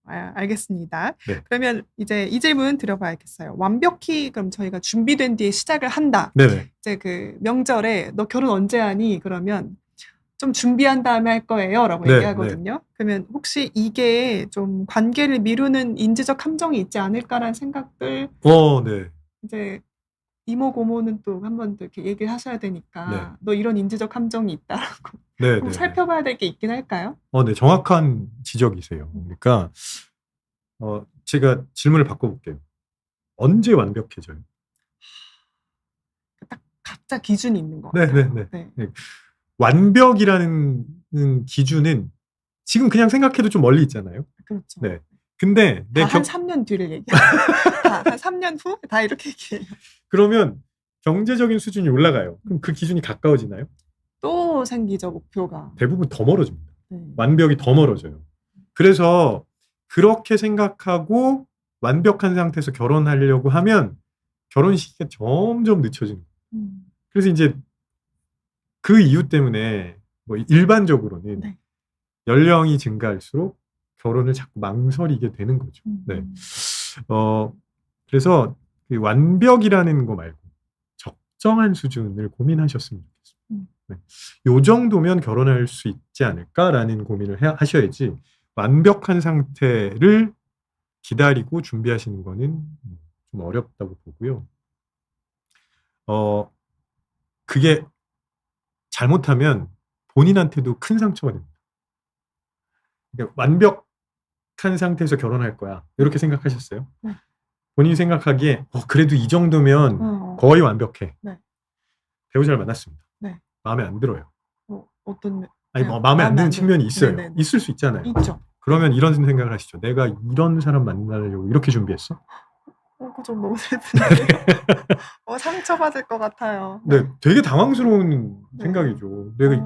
알겠습니다. 네. 그러면 이제 이 질문 드려봐야겠어요. 완벽히 그럼 저희가 준비된 뒤에 시작을 한다. 네네. 이제 그 명절에 너 결혼 언제 하니? 그러면 좀 준비한 다음에 할 거예요. 라고 네, 얘기하거든요. 그러면 혹시 이게 좀 관계를 미루는 인지적 함정이 있지 않을까라는 생각들 네. 이제 이모 고모는 또 한 번 더 이렇게 얘기를 하셔야 되니까 네. 너 이런 인지적 함정이 있다라고 네, 꼭 살펴봐야 될 게 있긴 할까요? 네, 정확한 지적이세요. 그러니까 제가 질문을 바꿔볼게요. 언제 완벽해져요? 딱 각자 기준이 있는 것 같아요. 네. 완벽이라는 기준은 지금 그냥 생각해도 좀 멀리 있잖아요. 그렇죠. 네. 근데 다 한 3년 뒤를 얘기해요. 다 한 3년 후? 다 이렇게 얘기해요. 그러면 경제적인 수준이 올라가요. 그럼 그 기준이 가까워지나요? 또 생기죠, 목표가. 대부분 더 멀어집니다. 네. 완벽이 더 멀어져요. 그래서 그렇게 생각하고 완벽한 상태에서 결혼하려고 하면 결혼 시기가 점점 늦춰지는 거예요. 그래서 이제 그 이유 때문에 뭐 일반적으로는 네. 연령이 증가할수록 결혼을 자꾸 망설이게 되는 거죠. 네. 그래서 그 완벽이라는 거 말고 적정한 수준을 고민하셨으면 좋겠습니다. 네. 요 정도면 결혼할 수 있지 않을까라는 고민을 하셔야지 완벽한 상태를 기다리고 준비하시는 거는 좀 어렵다고 보고요. 그게 잘못하면 본인한테도 큰 상처가 됩니다. 그러니까 완벽한 상태에서 결혼할 거야. 이렇게 생각하셨어요? 네. 본인이 생각하기에 그래도 이 정도면 거의 완벽해. 네. 배우자를 만났습니다. 네. 마음에 안 들어요. 어떤 아니 마음에 안 드는 측면이 있어요. 네네네. 있을 수 있잖아요. 있죠. 그러면 이런 생각을 하시죠. 내가 이런 사람 만나려고 이렇게 준비했어? 그거 좀 너무 슬픈데. 상처받을 것 같아요. 네, 되게 당황스러운 생각이죠. 내가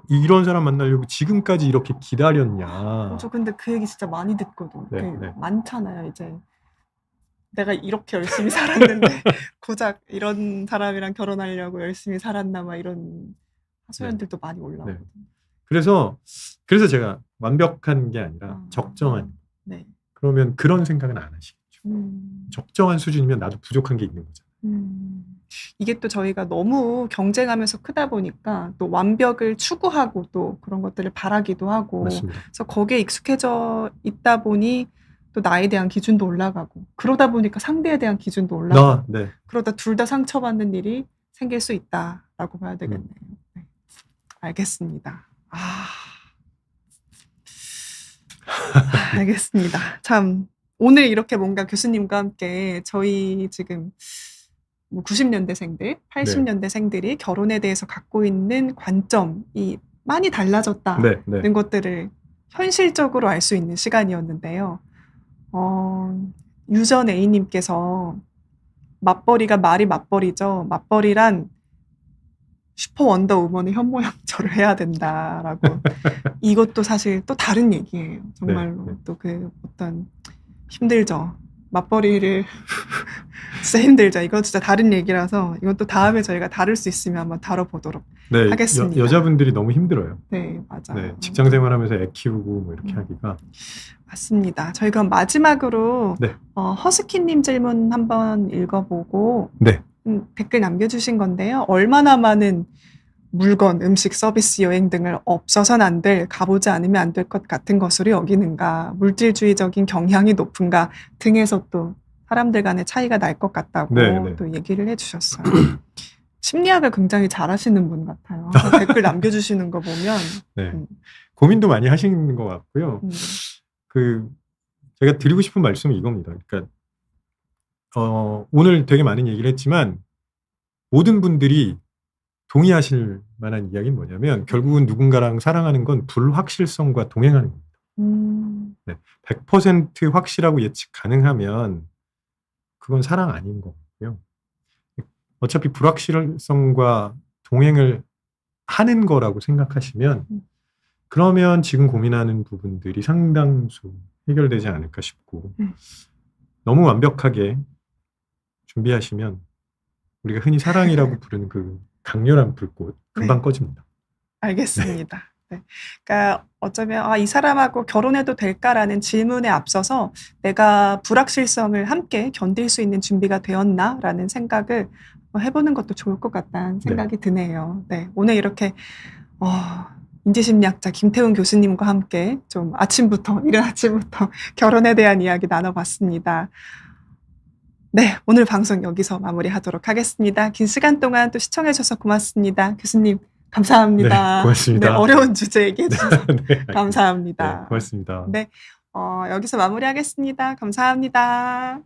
이런 사람 만나려고 지금까지 이렇게 기다렸냐. 저 근데 그 얘기 진짜 많이 듣거든요. 네. 많잖아요, 이제. 내가 이렇게 열심히 살았는데 고작 이런 사람이랑 결혼하려고 열심히 살았나 막 이런 하소연들도 많이 올라오거든요. 그래서 제가 완벽한 게 아니라 적정한. 네. 그러면 그런 생각은 안 하시겠죠. 적정한 수준이면 나도 부족한 게 있는 거잖아요. 이게 또 저희가 너무 경쟁하면서 크다 보니까 또 완벽을 추구하고 또 그런 것들을 바라기도 하고 맞습니다. 그래서 거기에 익숙해져 있다 보니 또 나에 대한 기준도 올라가고 그러다 보니까 상대에 대한 기준도 올라가고 네. 그러다 둘 다 상처받는 일이 생길 수 있다라고 봐야 되겠네요. 네. 알겠습니다. 알겠습니다. 참 오늘 이렇게 뭔가 교수님과 함께 저희 지금 90년대생들, 80년대생들이 결혼에 대해서 갖고 있는 관점이 많이 달라졌다는 것들을 현실적으로 알 수 있는 시간이었는데요. 유전 A님께서 맞벌이가 말이 맞벌이죠. 맞벌이란 슈퍼 원더 우먼의 현모양처를 해야 된다라고. 이것도 사실 또 다른 얘기예요. 정말로 또 그 어떤 힘들죠. 맞벌이를 진짜 힘들죠. 이거 진짜 다른 얘기라서 이건 또 다음에 저희가 다룰 수 있으면 한번 다뤄보도록 하겠습니다. 여자분들이 너무 힘들어요. 네, 맞아요. 네, 직장 생활하면서 애 키우고 뭐 이렇게 하기가. 맞습니다. 저희 그럼 마지막으로 허스키님 질문 한번 읽어보고 댓글 남겨주신 건데요. 얼마나 많은 물건, 음식, 서비스, 여행 등을 없어서는 안 될, 가보지 않으면 안 될 것 같은 것으로 여기는가, 물질주의적인 경향이 높은가 등에서 또 사람들 간의 차이가 날 것 같다고 또 얘기를 해주셨어요. 심리학을 굉장히 잘하시는 분 같아요. 댓글 남겨주시는 거 보면 고민도 많이 하시는 것 같고요. 제가 드리고 싶은 말씀은 이겁니다. 그러니까 오늘 되게 많은 얘기를 했지만 모든 분들이 동의하실 만한 이야기는 뭐냐면 결국은 누군가랑 사랑하는 건 불확실성과 동행하는 겁니다. 네, 100% 확실하고 예측 가능하면 그건 사랑 아닌 거고요. 어차피 불확실성과 동행을 하는 거라고 생각하시면 그러면 지금 고민하는 부분들이 상당수 해결되지 않을까 싶고 너무 완벽하게 준비하시면 우리가 흔히 사랑이라고 부르는 그 강렬한 불꽃 금방 네. 꺼집니다. 알겠습니다. 네. 그러니까 어쩌면 이 사람하고 결혼해도 될까라는 질문에 앞서서 내가 불확실성을 함께 견딜 수 있는 준비가 되었나라는 생각을 해보는 것도 좋을 것 같다는 생각이 드네요. 네. 오늘 이렇게 인지심리학자 김태훈 교수님과 함께 좀 이른 아침부터 결혼에 대한 이야기 나눠봤습니다. 네, 오늘 방송 여기서 마무리하도록 하겠습니다. 긴 시간 동안 또 시청해주셔서 고맙습니다. 교수님, 감사합니다. 네, 고맙습니다. 네, 어려운 주제 얘기해주셔서 네, 감사합니다. 네, 고맙습니다. 네, 여기서 마무리하겠습니다. 감사합니다.